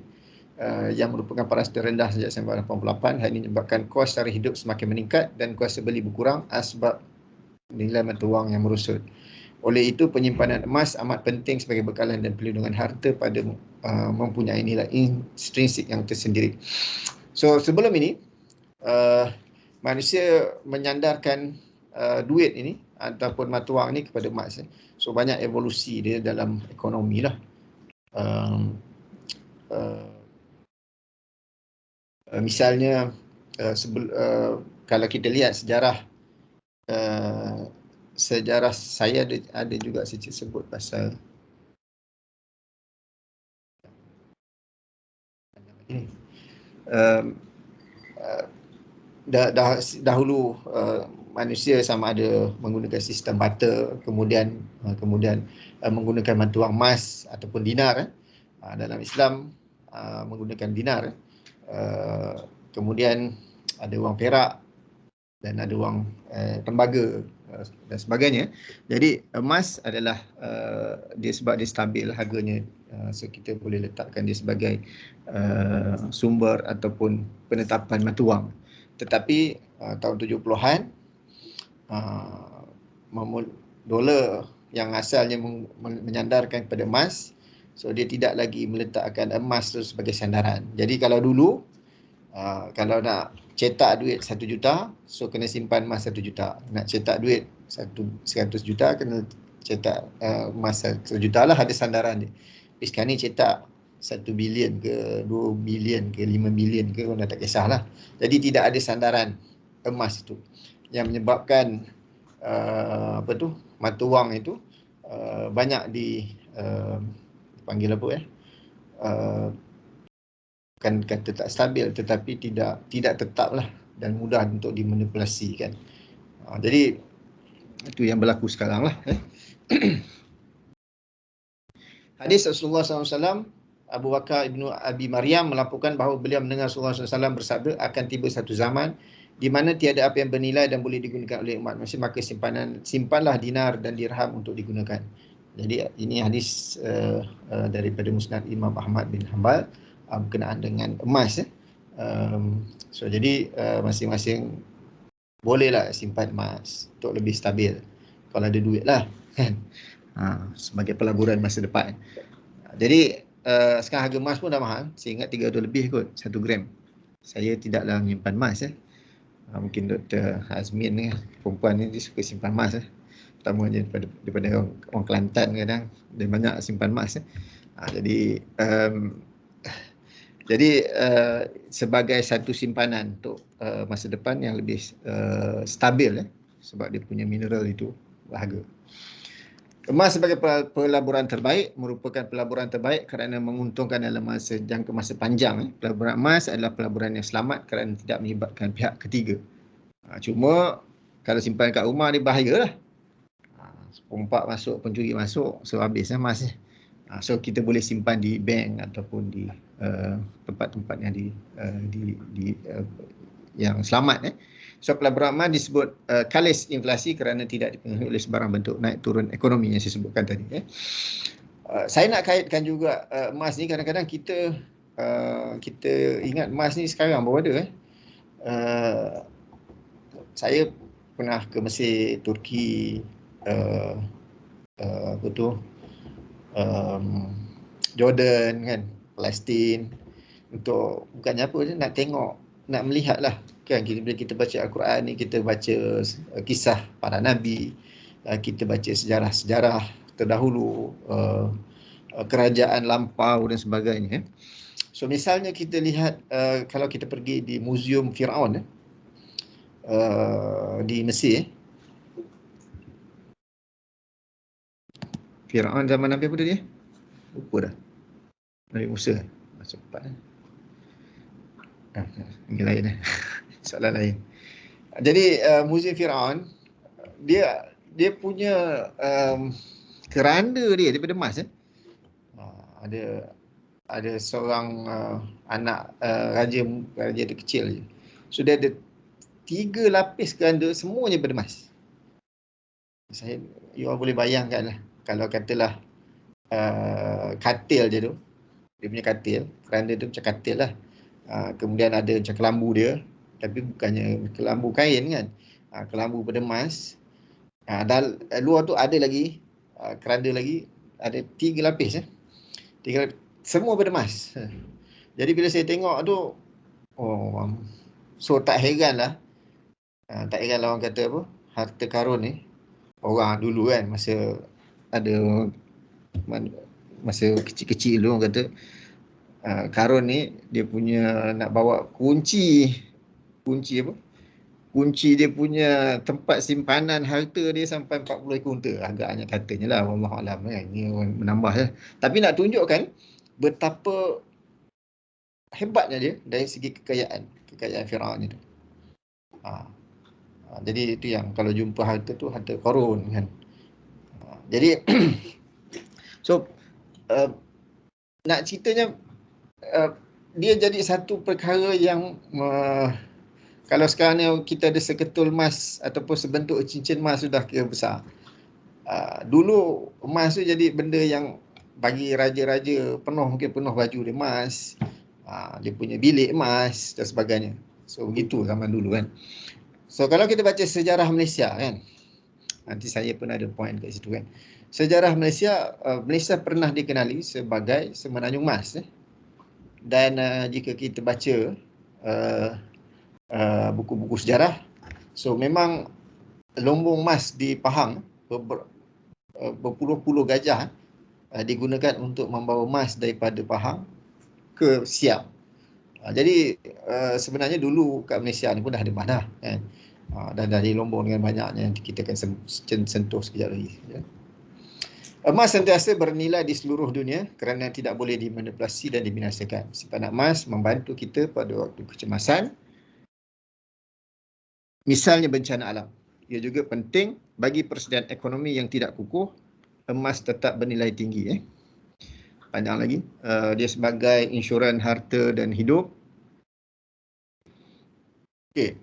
yang merupakan paras terendah sejak 1988. Hal ini menyebabkan kos sara hidup semakin meningkat dan kuasa beli berkurang sebab nilai mata wang yang merosot. Oleh itu, penyimpanan emas amat penting sebagai bekalan dan pelindungan harta pada mempunyai nilai intrinsik yang tersendiri. So, sebelum ini, manusia menyandarkan duit ini ataupun mata wang ini kepada emas. So, banyak evolusi dia dalam ekonomi lah. Misalnya, kalau kita lihat sejarah saya ada juga sedikit sebut pasal ini. Dahulu manusia sama ada menggunakan sistem barter, kemudian menggunakan mata wang emas ataupun dinar. Dalam Islam menggunakan dinar. Kemudian ada wang perak dan ada wang tembaga dan sebagainya. Jadi emas adalah sebab dia stabil harganya, so kita boleh letakkan dia sebagai sumber ataupun penetapan mata wang. Tetapi tahun 70-an dolar yang asalnya menyandarkan kepada emas, so dia tidak lagi meletakkan emas itu sebagai sandaran. Jadi kalau dulu kalau nak cetak duit 1 juta, so kena simpan emas 1 juta. Nak cetak duit 100 juta, kena cetak emas 1 juta lah, ada sandaran dia. Tapi sekarang ni cetak 1 bilion ke 2 bilion ke 5 bilion ke, orang tak kisahlah. Jadi tidak ada sandaran emas itu, yang menyebabkan mata wang itu banyak panggil apa bukan kata tak stabil, tetapi tidak tetap lah dan mudah untuk dimanipulasikan. Jadi itu yang berlaku sekarang lah. Hadis Rasulullah SAW, Abu Bakar ibnu Abi Maryam melaporkan bahawa beliau mendengar Rasulullah SAW bersabda, akan tiba satu zaman di mana tiada apa yang bernilai dan boleh digunakan oleh umat manusia, maka simpanlah dinar dan dirham untuk digunakan. Jadi ini hadis daripada Musnad Imam Ahmad bin Hanbal berkenaan dengan emas. So jadi masing-masing bolehlah simpan emas untuk lebih stabil kalau ada duit lah kan, sebagai pelaburan masa depan. Jadi sekarang harga emas pun dah mahal. Saya ingat 300 lebih kot 1 gram. Saya tidaklah menyimpan emas. Mungkin Dr. Azmin ni, perempuan ni, dia suka simpan emas. Pertama daripada orang Kelantan kadang dia banyak simpan emas. Jadi sebagai satu simpanan untuk masa depan yang lebih stabil, sebab dia punya mineral itu berharga. Emas sebagai pelaburan terbaik merupakan pelaburan terbaik kerana menguntungkan dalam jangka masa panjang. Pelaburan emas adalah pelaburan yang selamat kerana tidak melibatkan pihak ketiga. Cuma kalau simpan kat rumah dia bahayalah. Pompak masuk, pencuri masuk, so habislah emas. So kita boleh simpan di bank ataupun di tempat-tempat yang selamat. So pelaburan emas disebut kalis inflasi kerana tidak dipengaruhi oleh sebarang bentuk naik turun ekonomi yang saya sebutkan tadi. Saya nak kaitkan juga emas ni, kadang-kadang kita ingat emas ni sekarang baru ada. saya pernah ke Mesir, Turki, apa tu, Jordan kan, Palestin, untuk bukannya apa je, nak tengok, nak melihat lah kan. Bila kita baca Al-Quran ni, kita baca kisah para nabi, kita baca sejarah-sejarah terdahulu, kerajaan lampau dan sebagainya. So misalnya kita lihat kalau kita pergi di Museum Firaun di Mesir. Firaun zaman Nabi apa dia? Lupa dah. Nabi Musa. Cepat eh. Ini lain eh. Soalan lain. Jadi Museum Firaun, dia punya keranda dia daripada emas eh. Ada seorang anak raja tu kecil je. So dia ada 3 lapis keranda, semuanya berdemas. You all boleh bayangkan lah, kalau katalah katil je tu, dia punya katil, keranda tu macam katil lah. Kemudian ada macam kelambu dia, tapi bukannya kelambu kain kan, kelambu berdemas. Dan luar tu ada lagi keranda lagi, ada 3 lapis semua berdemas. Jadi bila saya tengok tu, so tak heran lah orang kata apa, harta karun ni, orang dulu kan, masa kecil-kecil dulu orang kata karun ni dia punya nak bawa kunci apa? Kunci dia punya tempat simpanan harta dia sampai 40 ekor unta. Agaknya katanya lah, wallahualam kan. Ini menambah je. Tapi nak tunjukkan betapa hebatnya dia dari segi kekayaan Firaun itu. Jadi itu yang kalau jumpa harta tu, harta karun kan. Jadi so nak ceritanya dia jadi satu perkara yang kalau sekarang ni kita ada seketul emas ataupun sebentuk cincin emas sudah kira besar. Dulu emas tu jadi benda yang bagi raja-raja mungkin penuh baju dia emas, dia punya bilik emas dan sebagainya. So begitu zaman dulu kan. So kalau kita baca sejarah Malaysia kan, nanti saya pun ada point kat situ kan. Sejarah Malaysia, Malaysia pernah dikenali sebagai semenanjung emas. Dan jika kita baca buku-buku sejarah, so memang lumbung emas di Pahang, berpuluh-puluh gajah digunakan untuk membawa emas daripada Pahang ke Siam. Jadi sebenarnya dulu kat Malaysia ni pun dah ada emas dah kan. Dan dari lumbung dengan banyaknya, nanti kita akan sentuh sekejap lagi ya. Emas sentiasa bernilai di seluruh dunia kerana tidak boleh dimanipulasi dan dibinasakan. Simpanan emas membantu kita pada waktu kecemasan, misalnya bencana alam. Ia juga penting bagi persediaan ekonomi yang tidak kukuh. Emas tetap bernilai tinggi. Panjang lagi. Dia sebagai insurans harta dan hidup. Okey.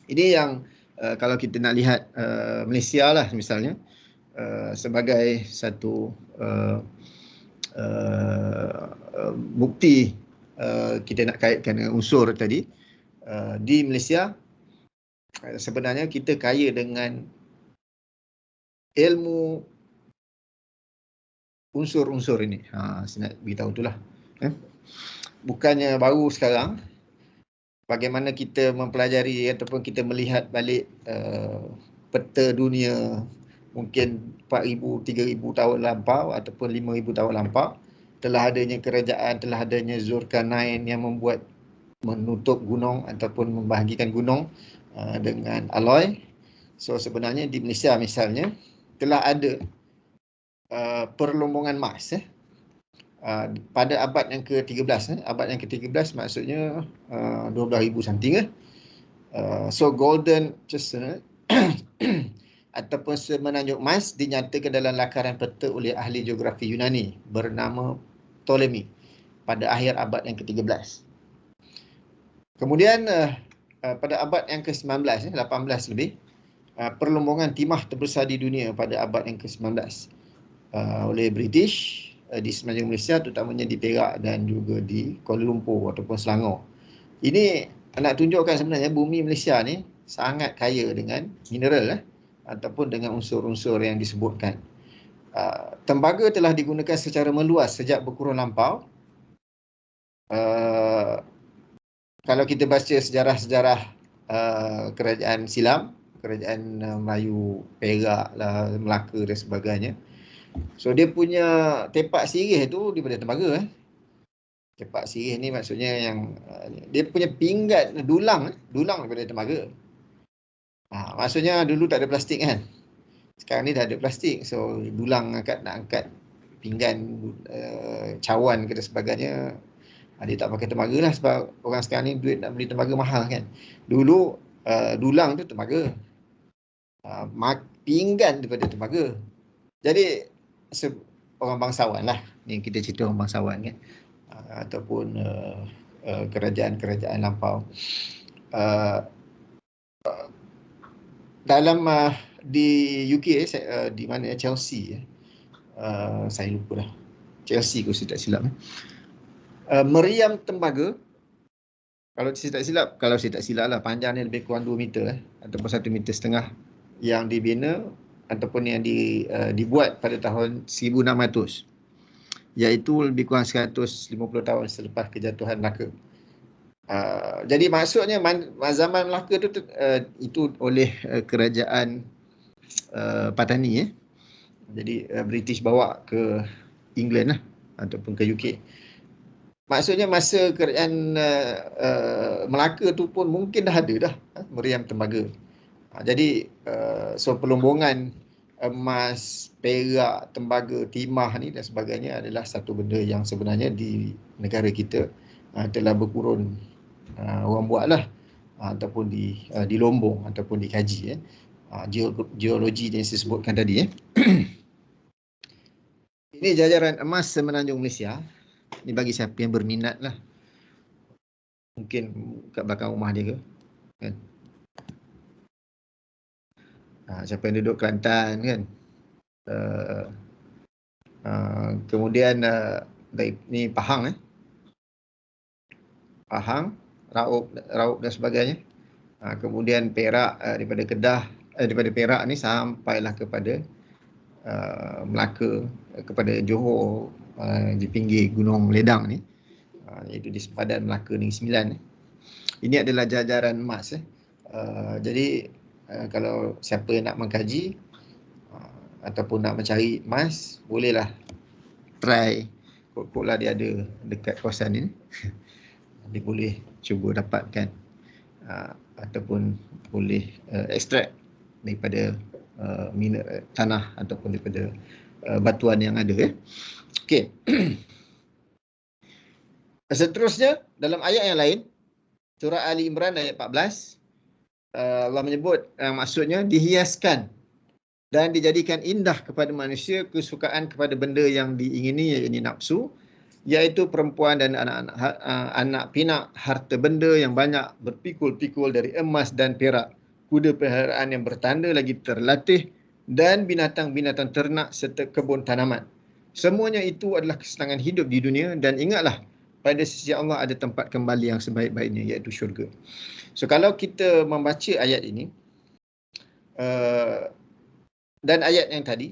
Ini yang kalau kita nak lihat Malaysia lah misalnya, sebagai satu bukti kita nak kaitkan dengan unsur tadi. Di Malaysia sebenarnya kita kaya dengan ilmu unsur-unsur ini. Saya nak beritahu itulah. Bukannya baru sekarang, bagaimana kita mempelajari ataupun kita melihat balik peta dunia mungkin 4,000, 3,000 tahun lampau ataupun 5,000 tahun lampau, telah adanya kerajaan, telah adanya Zulkarnain yang menutup gunung ataupun membahagikan gunung dengan alloy. So sebenarnya di Malaysia misalnya telah ada perlumbungan emas pada abad yang ke-13. Abad yang ke-13 maksudnya 12,000 something. So golden chestnut ataupun semenanjung emas dinyatakan dalam lakaran peta oleh ahli geografi Yunani bernama Ptolemy pada akhir abad yang ke-13. Kemudian pada abad yang ke-19, 18 lebih, perlumbungan timah terbesar di dunia pada abad yang ke-19 oleh British di semenanjung Malaysia, terutamanya di Perak dan juga di Kuala Lumpur ataupun Selangor. Ini nak tunjukkan sebenarnya bumi Malaysia ni sangat kaya dengan mineral ataupun dengan unsur-unsur yang disebutkan. Tembaga telah digunakan secara meluas sejak berkurun lampau. Kalau kita baca sejarah-sejarah kerajaan silam, kerajaan Melayu, Perak lah, Melaka dan sebagainya. So dia punya tepak sirih tu daripada tembaga. Tepak sirih ni maksudnya yang dia punya pinggan, dulang daripada tembaga. Maksudnya dulu tak ada plastik kan. Sekarang ni dah ada plastik. So dulang nak angkat pinggan, cawan ke dan sebagainya. Dia tak pakai tembaga lah sebab orang sekarang ni duit nak beli tembaga mahal kan. Dulu dulang tu tembaga. Pinggan daripada tembaga. Jadi orang bangsawan lah. Ni kita cerita orang bangsawan kan. Ataupun kerajaan-kerajaan lampau. Dalam di UK di mana Chelsea saya lupa dah. Chelsea kalau saya tak silap. Meriam tembaga, kalau saya tak silap lah, panjangnya lebih kurang 2 meter ataupun 1,5 meter yang dibina ataupun yang dibuat pada tahun 1600, iaitu lebih kurang 150 tahun selepas kejatuhan Melaka. Jadi maksudnya zaman Melaka tu itu oleh kerajaan Patani Jadi British bawa ke England lah ataupun ke UK. Maksudnya masa kerajaan Melaka tu pun mungkin dah ada meriam tembaga. Jadi so pelumbungan emas, perak, tembaga, timah ni dan sebagainya adalah satu benda yang sebenarnya di negara kita telah berkurun orang buat lah, ataupun di lombong ataupun dikaji geologi yang saya sebutkan tadi. Ini jajaran emas semenanjung Malaysia. Ini bagi siapa yang berminat lah. Mungkin kat belakang rumah dia ke kan? Siapa yang duduk Kelantan kan. Kemudian ni Pahang Pahang, Raub dan sebagainya. Kemudian Perak, daripada Kedah, daripada Perak ni sampailah kepada Melaka, kepada Johor, di pinggir Gunung Ledang ni, iaitu di sempadan Melaka Negeri Sembilan. Ini adalah jajaran emas. Jadi kalau siapa yang nak mengkaji ataupun nak mencari emas, bolehlah try. Kok lah dia ada dekat kawasan ini. Dia boleh cuba dapatkan ataupun boleh ekstrak daripada tanah ataupun daripada batuan yang ada. Okey. Seterusnya dalam ayat yang lain, surah Ali Imran ayat 14, Allah menyebut maksudnya dihiaskan dan dijadikan indah kepada manusia kesukaan kepada benda yang diingini, iaitu nafsu, iaitu perempuan dan anak pinak, harta benda yang banyak berpikul-pikul dari emas dan perak, kuda peliharaan yang bertanda lagi terlatih, dan binatang-binatang ternak serta kebun tanaman. Semuanya itu adalah kesenangan hidup di dunia, dan ingatlah pada sisi Allah ada tempat kembali yang sebaik-baiknya, iaitu syurga. So kalau kita membaca ayat ini dan ayat yang tadi,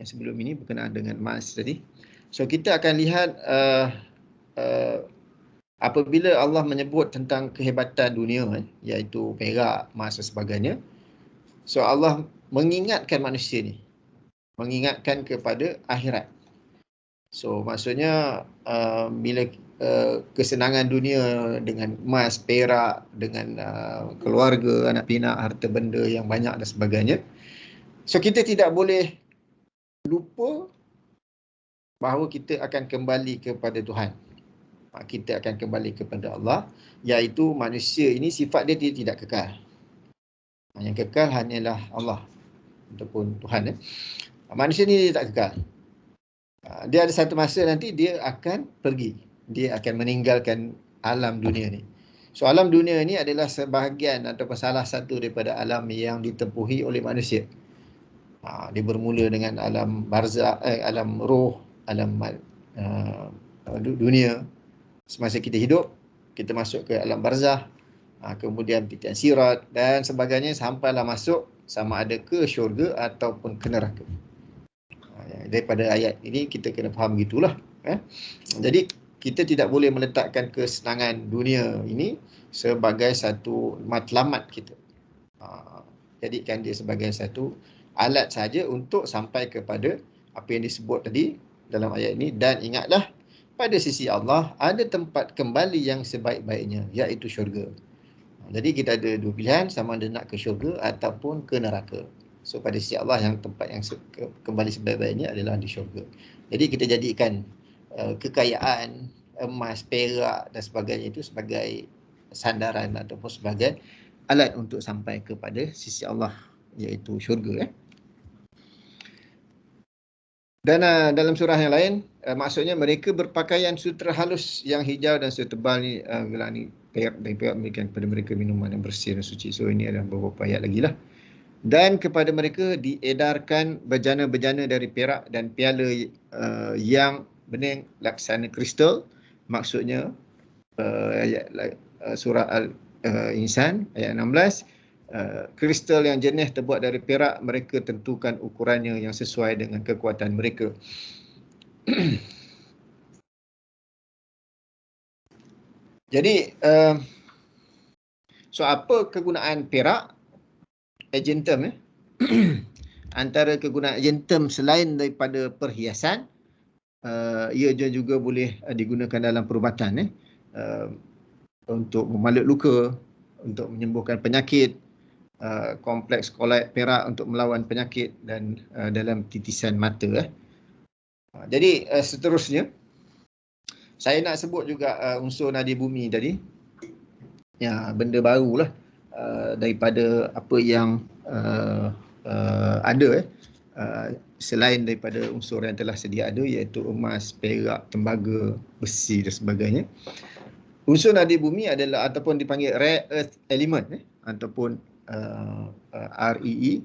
yang sebelum ini berkenaan dengan emas tadi, so kita akan lihat apabila Allah menyebut tentang kehebatan dunia, iaitu perak, emas dan sebagainya, so Allah mengingatkan manusia ni, mengingatkan kepada akhirat. So maksudnya bila kesenangan dunia dengan emas, perak, dengan keluarga, anak pinak, harta benda yang banyak dan sebagainya, so kita tidak boleh lupa bahawa kita akan kembali kepada Tuhan. Kita akan kembali kepada Allah, iaitu manusia ini sifat dia tidak kekal. Yang kekal hanyalah Allah ataupun Tuhan. Manusia ni tak kekal. Dia ada satu masa nanti dia akan pergi. Dia akan meninggalkan alam dunia ni. So alam dunia ni adalah sebahagian ataupun salah satu daripada alam yang ditempuhi oleh manusia. Dia bermula dengan alam barzakh, alam roh, alam dunia semasa kita hidup. kita masuk ke alam barzah, kemudian titian sirat dan sebagainya sampailah masuk sama ada ke syurga ataupun ke neraka. Daripada ayat ini kita kena faham gitulah. Jadi kita tidak boleh meletakkan kesenangan dunia ini sebagai satu matlamat kita. Jadikan dia sebagai satu alat saja untuk sampai kepada apa yang disebut tadi dalam ayat ini. Dan ingatlah, pada sisi Allah ada tempat kembali yang sebaik-baiknya, iaitu syurga. Jadi kita ada dua pilihan, sama ada nak ke syurga ataupun ke neraka. So pada sisi Allah yang tempat yang kembali sebaik-baiknya adalah di syurga. Jadi kita jadikan kekayaan, emas, perak dan sebagainya itu sebagai sandaran ataupun sebagai alat untuk sampai kepada sisi Allah, iaitu syurga. Dan dalam surah yang lain, maksudnya mereka berpakaian sutera halus yang hijau dan setebal ni, perak dan perak memberikan kepada mereka minuman yang bersih dan suci. So ini adalah beberapa ayat lagi lah. Dan kepada mereka diedarkan bejana-bejana dari perak dan piala yang bening laksana kristal. Maksudnya surah Al-Insan ayat 16. Kristal yang jernih terbuat dari perak, mereka tentukan ukurannya yang sesuai dengan kekuatan mereka. Jadi so apa kegunaan perak? Argentum antara kegunaan argentum selain daripada perhiasan, ia juga boleh digunakan dalam perubatan untuk memalut luka, untuk menyembuhkan penyakit, kompleks koloid perak untuk melawan penyakit dan dalam titisan mata. Jadi seterusnya saya nak sebut juga unsur nadi bumi tadi. Ya, benda barulah daripada apa yang ada selain daripada unsur yang telah sedia ada, iaitu emas, perak, tembaga, besi dan sebagainya. Unsur nadi bumi adalah ataupun dipanggil rare earth element ataupun REE,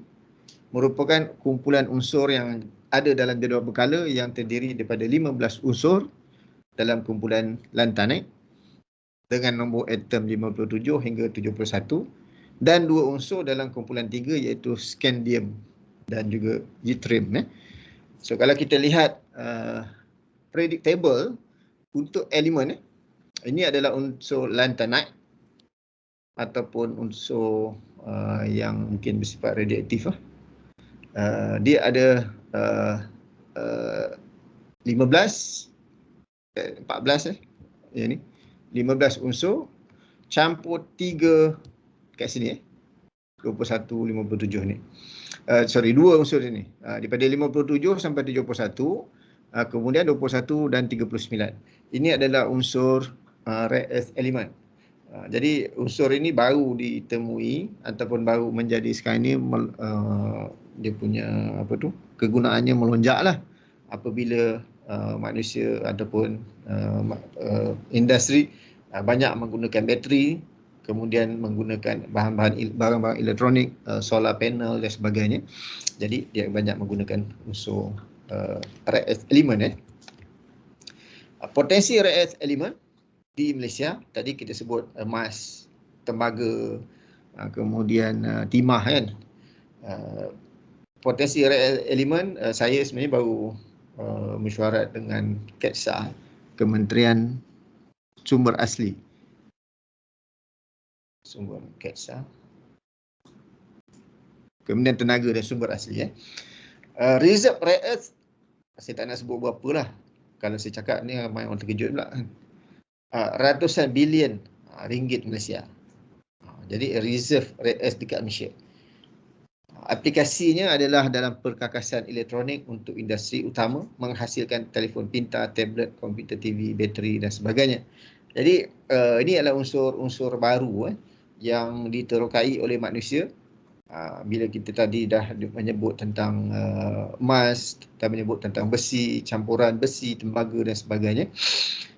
merupakan kumpulan unsur yang ada dalam jadual berkala yang terdiri daripada 15 unsur dalam kumpulan lantanite dengan nombor atom 57 hingga 71 dan dua unsur dalam kumpulan 3 iaitu scandium dan juga yttrium. So kalau kita lihat periodic table untuk elemen, ini adalah unsur lantanite ataupun unsur yang mungkin bersifat radioaktif. Dia ada 14 ini 15 unsur campur 3 kat sini 21 57 ni. Dua unsur ini. Daripada 57 sampai 71, kemudian 21 dan 39. Ini adalah unsur rare earth element. Jadi unsur ini baru ditemui ataupun baru menjadi sekarang ni dia punya kegunaannya melonjaklah apabila manusia ataupun industri banyak menggunakan bateri, kemudian menggunakan barang-barang elektronik, solar panel dan sebagainya. Jadi dia banyak menggunakan unsur rare earth element. Potensi rare earth element di Malaysia tadi kita sebut emas, tembaga, kemudian timah kan. Potensi rare earth element, saya sebenarnya baru mesyuarat dengan KETSA, Kementerian Sumber Asli. Sumber KETSA, Kementerian Tenaga dan Sumber Asli. Reserve rare earth, saya tak nak sebut berapa lah. Kalau saya cakap ni ramai orang terkejut pula. Ratusan bilion ringgit Malaysia. Jadi reserve rare earth dekat Malaysia. Aplikasinya adalah dalam perkakasan elektronik untuk industri utama, menghasilkan telefon pintar, tablet, komputer, TV, bateri dan sebagainya. Jadi ini adalah unsur-unsur baru yang diterokai oleh manusia. Bila kita tadi dah menyebut tentang emas, kita menyebut tentang besi, campuran besi, tembaga dan sebagainya.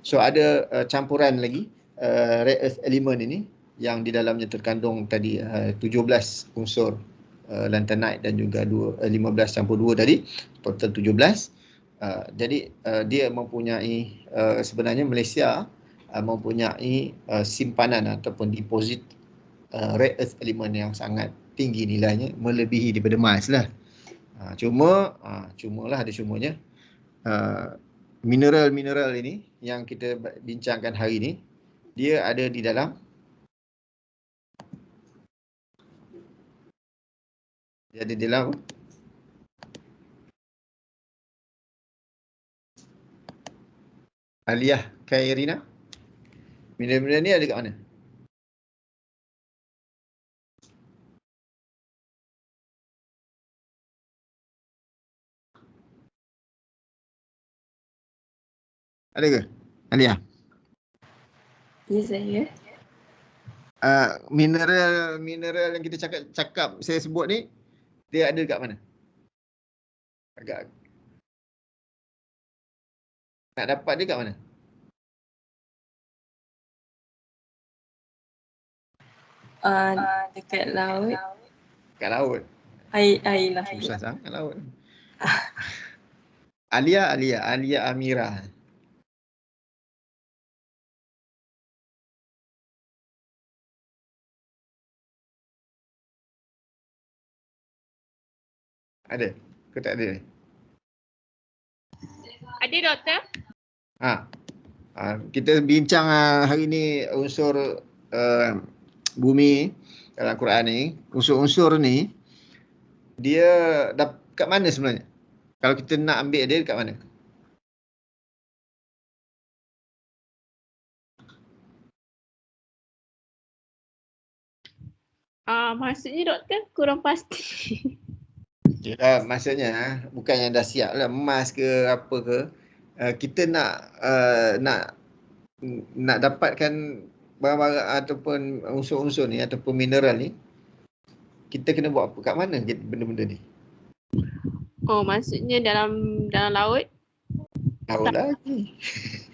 So ada campuran lagi rare earth element ini yang di dalamnya terkandung tadi 17 unsur lantanite dan juga 15 campur 2 tadi, total 17. Jadi dia mempunyai sebenarnya Malaysia mempunyai simpanan ataupun deposit rare earth element yang sangat tinggi nilainya, melebihi daripada emas lah. Cumalah ada cumanya, mineral-mineral ini yang kita bincangkan hari ini, dia ada di dalam Aliyah Khairina. Mineral-mineral ni ada kat mana? Ada ke? Aliyah? Ya, saya. Mineral yang kita cakap saya sebut ni, dia ada kat mana? Agak nak dapat dia kat mana? Dekat laut. Kat laut. Air lah. Susah sangat laut. Alia Amira. Ada? Ke tak ada? Ada doktor? Kita bincang hari ni unsur bumi dalam Quran ni. Unsur-unsur ni dia kat mana sebenarnya? Kalau kita nak ambil dia kat mana? Maksudnya doktor kurang pasti. Maksudnya bukan yang dah siap lah, emas ke apa ke, kita nak dapatkan barang-barang ataupun unsur-unsur ni ataupun mineral ni, kita kena buat apa, kat mana benda-benda ni? Oh, maksudnya dalam laut? Laut lagi.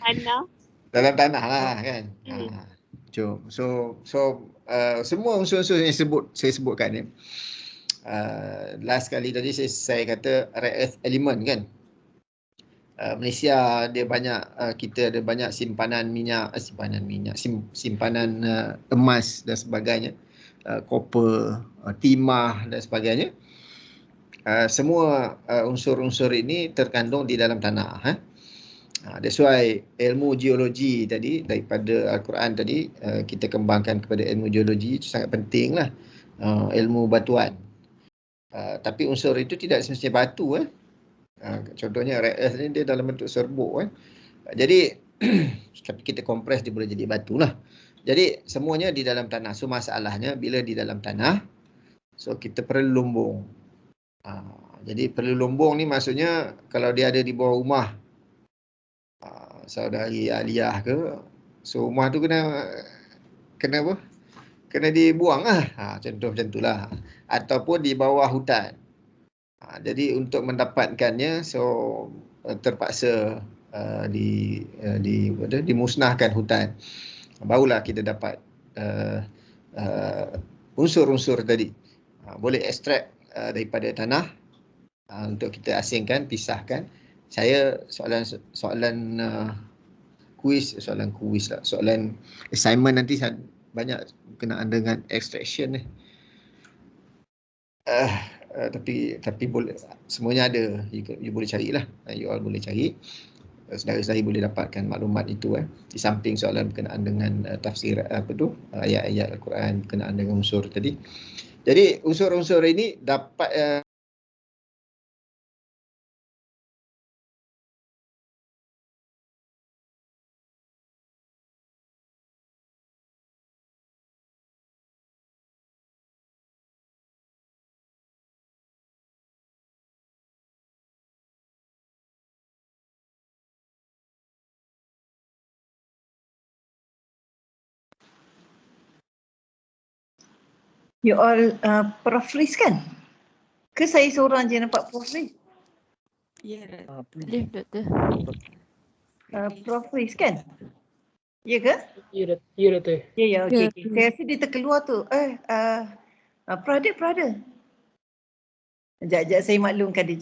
Tanah? Dalam tanah lah kan. Jom. So semua unsur-unsur yang saya sebutkan ni, last kali tadi saya kata rare earth element kan. Malaysia dia banyak, kita ada banyak simpanan emas dan sebagainya, copper, timah dan sebagainya. Semua unsur-unsur ini terkandung di dalam tanah. That's why ilmu geologi tadi daripada Al-Quran tadi, kita kembangkan kepada ilmu geologi, itu sangat penting lah. Ilmu batuan. Tapi unsur itu tidak semestinya batu. Contohnya rare earth ni dia dalam bentuk serbuk. Jadi tapi kita kompres dia boleh jadi batu lah. Jadi semuanya di dalam tanah. So masalahnya bila di dalam tanah, so kita perlu lumbung. Jadi perlu lumbung ni maksudnya kalau dia ada di bawah rumah saudari Aliyah ke, so rumah tu kena apa? Kena dibuang lah. Contoh macam tu lah. Ataupun di bawah hutan. Jadi untuk mendapatkannya, so terpaksa dimusnahkan hutan. Barulah kita dapat unsur-unsur tadi. Boleh ekstrak daripada tanah untuk kita asingkan, pisahkan. Saya soalan assignment nanti banyak berkenaan dengan extraction ni. Tapi boleh, semuanya ada, you boleh carilah, you all boleh cari, saudara-saudari boleh dapatkan maklumat itu di samping soalan berkenaan dengan tafsir ayat-ayat Al-Quran berkenaan dengan unsur tadi. Jadi unsur-unsur ini dapat You all Prof Riz kan? Ke saya seorang je nampak Prof Riz? Ya, doktor. Prof Riz kan? Ya ke? Ya, doktor. Ya, okey. Saya rasa dia terkeluar tu. Prada. Sekejap saya maklumkan dia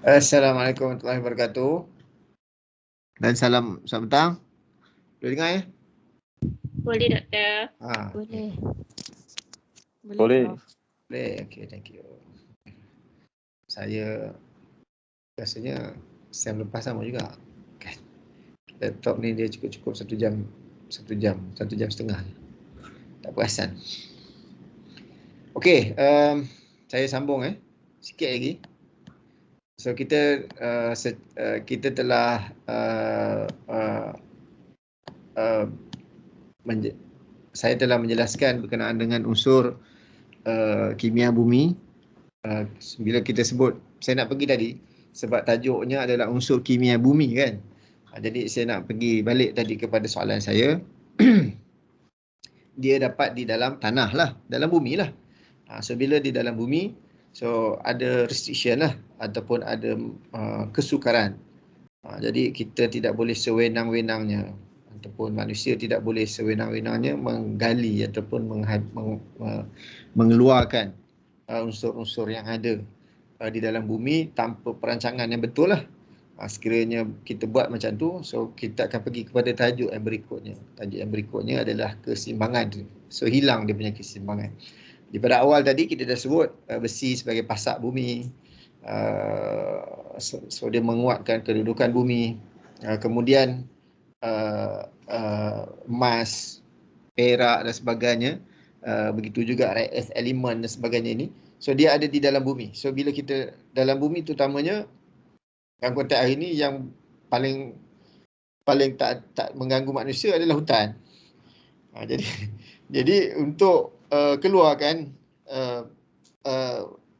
Assalamualaikum warahmatullahi wabarakatuh. Dan selamat petang. Boleh dengar ya? Boleh doktor. Boleh. Boleh. Prof. Boleh. Okay, thank you. Saya rasanya sem lepas sama juga. Kan? Laptop ni dia cukup 1 jam setengah. Tak perasan. Okey, saya sambung sikit lagi. So kita kita telah saya telah menjelaskan berkenaan dengan unsur kimia bumi. Bila kita sebut, saya nak pergi tadi sebab tajuknya adalah unsur kimia bumi kan. Jadi saya nak pergi balik tadi kepada soalan saya. Dia dapat di dalam tanah lah, dalam bumi lah. So bila di dalam bumi, so ada restriction lah ataupun ada kesukaran. Jadi kita tidak boleh sewenang-wenangnya ataupun manusia tidak boleh sewenang-wenangnya menggali ataupun mengeluarkan unsur-unsur yang ada di dalam bumi tanpa perancangan yang betul lah. Sekiranya kita buat macam tu, so kita akan pergi kepada tajuk yang berikutnya. Tajuk yang berikutnya adalah keseimbangan. So hilang dia punya keseimbangan. Daripada awal tadi kita dah sebut besi sebagai pasak bumi. So dia menguatkan kedudukan bumi. Kemudian emas, perak dan sebagainya. Begitu juga rare earth element dan sebagainya ini. So dia ada di dalam bumi. So bila kita dalam bumi terutamanya dalam konteks hari ini yang paling tak mengganggu manusia adalah hutan. Jadi untuk keluarkan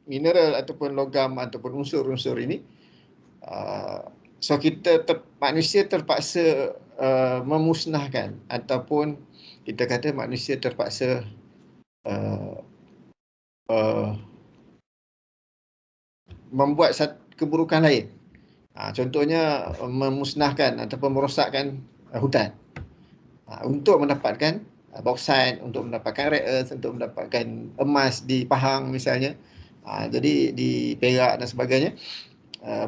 mineral ataupun logam ataupun unsur-unsur ini, so manusia terpaksa memusnahkan ataupun kita kata manusia terpaksa membuat keburukan lain. Contohnya memusnahkan ataupun merosakkan hutan untuk mendapatkan bauxite, untuk mendapatkan rare earth, untuk mendapatkan emas di Pahang misalnya. Jadi di Perak dan sebagainya,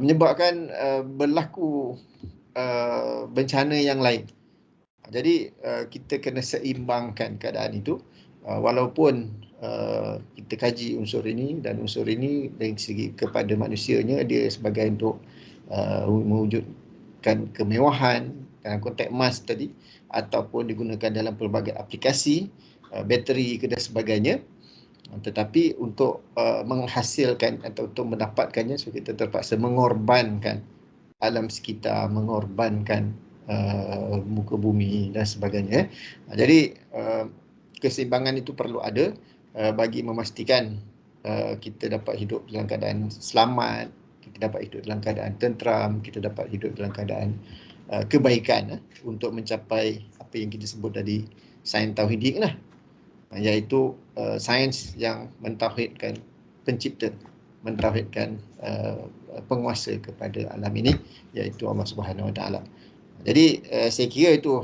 menyebabkan berlaku bencana yang lain. Jadi kita kena seimbangkan keadaan itu, walaupun kita kaji unsur ini dan unsur ini dari segi kepada manusianya dia sebagai untuk mewujudkan kemewahan dalam konteks emas tadi ataupun digunakan dalam pelbagai aplikasi, bateri dan sebagainya. Tetapi untuk menghasilkan atau untuk mendapatkannya, so kita terpaksa mengorbankan alam sekitar, mengorbankan muka bumi dan sebagainya. Jadi keseimbangan itu perlu ada bagi memastikan kita dapat hidup dalam keadaan selamat, kita dapat hidup dalam keadaan tentram, kita dapat hidup dalam keadaan kebaikan untuk mencapai apa yang kita sebut tadi sains tauhidik lah, iaitu sains yang mentauhidkan pencipta, mentauhidkan penguasa kepada alam ini, iaitu Allah Subhanahu Wa Taala. Jadi saya kira itu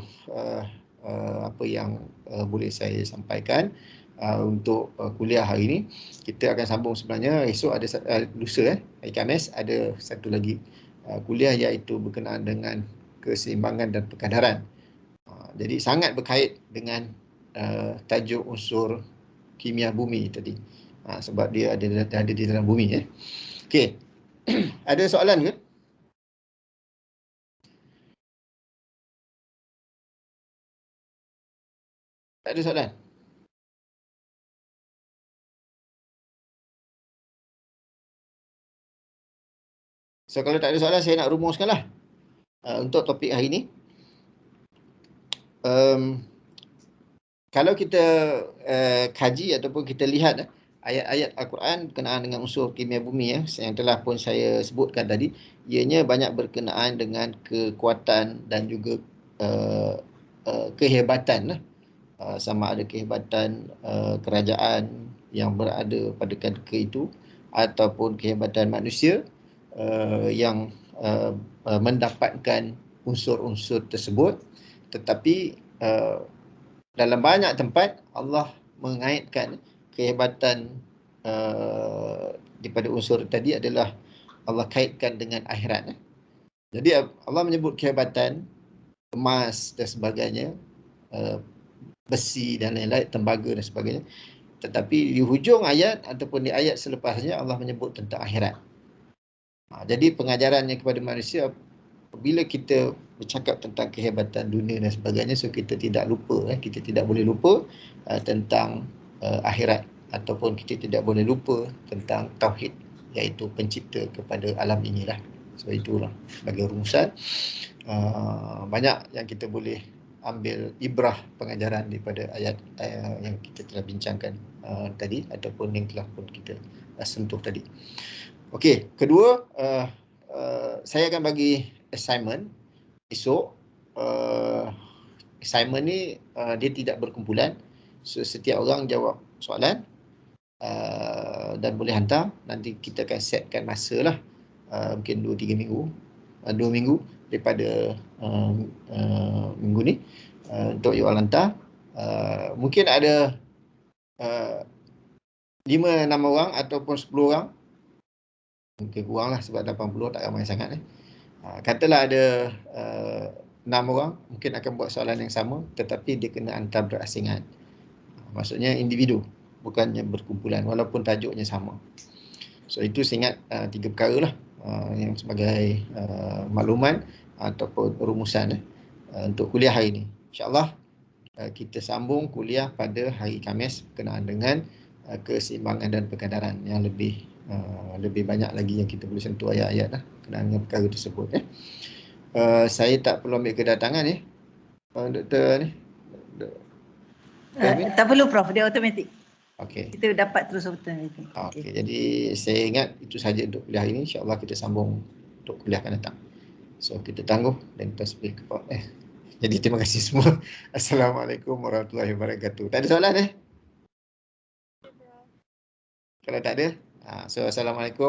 apa yang boleh saya sampaikan untuk kuliah hari ini. Kita akan sambung sebenarnya esok ada lusa hari Khamis ada satu lagi kuliah iaitu berkenaan dengan keseimbangan dan perkadaran. Jadi sangat berkait dengan tajuk unsur kimia bumi tadi. Sebab dia ada di dalam bumi. Okey. Ada soalan ke? Tak ada soalan? So kalau tak ada soalan, saya nak rumuskanlah untuk topik hari ini. Kalau kita kaji ataupun kita lihat ayat-ayat Al-Quran berkenaan dengan unsur kimia bumi yang telah pun saya sebutkan tadi, ianya banyak berkenaan dengan kekuatan dan juga kehebatan sama ada kehebatan kerajaan yang berada pada ketika itu ataupun kehebatan manusia yang mendapatkan unsur-unsur tersebut. Tetapi dalam banyak tempat Allah mengaitkan kehebatan daripada unsur tadi adalah Allah kaitkan dengan akhirat. Jadi Allah menyebut kehebatan emas dan sebagainya, besi dan lain-lain, tembaga dan sebagainya. Tetapi di hujung ayat ataupun di ayat selepasnya Allah menyebut tentang akhirat. Jadi pengajarannya kepada manusia, bila kita bercakap tentang kehebatan dunia dan sebagainya, so kita tidak lupa, kita tidak boleh lupa tentang akhirat, ataupun kita tidak boleh lupa tentang tauhid, iaitu pencipta kepada alam inilah. So itulah sebagai rumusan. Banyak yang kita boleh ambil ibrah pengajaran daripada ayat yang kita telah bincangkan tadi, ataupun yang telah pun kita sentuh tadi. Okey, kedua, saya akan bagi assignment esok. Assignment ni dia tidak berkumpulan. So, setiap orang jawab soalan dan boleh hantar. Nanti kita akan setkan masa lah, mungkin 2-3 minggu, 2 minggu daripada minggu ni untuk you all hantar. Mungkin ada 5-6 orang ataupun 10 orang. Mungkin kurang lah sebab 80 tak ramai sangat. Katalah ada 6 orang mungkin akan buat soalan yang sama, tetapi dia kena antar berasingan. Maksudnya individu, bukannya berkumpulan, walaupun tajuknya sama. So itu saya ingat 3 perkara lah yang sebagai makluman ataupun rumusan untuk kuliah hari ini. InsyaAllah kita sambung kuliah pada hari Khamis berkenaan dengan keseimbangan dan perkadaran yang lebih banyak lagi yang kita boleh sentuh ayat-ayat lah berkenaan dengan perkara tersebut. Saya tak perlu ambil kedatangan Doktor ni. Tak perlu Prof, dia automatik. Okey. Kita dapat terus automatik. Okey, jadi saya ingat itu saja untuk kuliah ini. InsyaAllah kita sambung untuk kuliah akan datang. So kita tangguh dan kita speak jadi terima kasih semua. Assalamualaikum warahmatullahi wabarakatuh. Tak ada soalan Kalau tak ada, so assalamualaikum.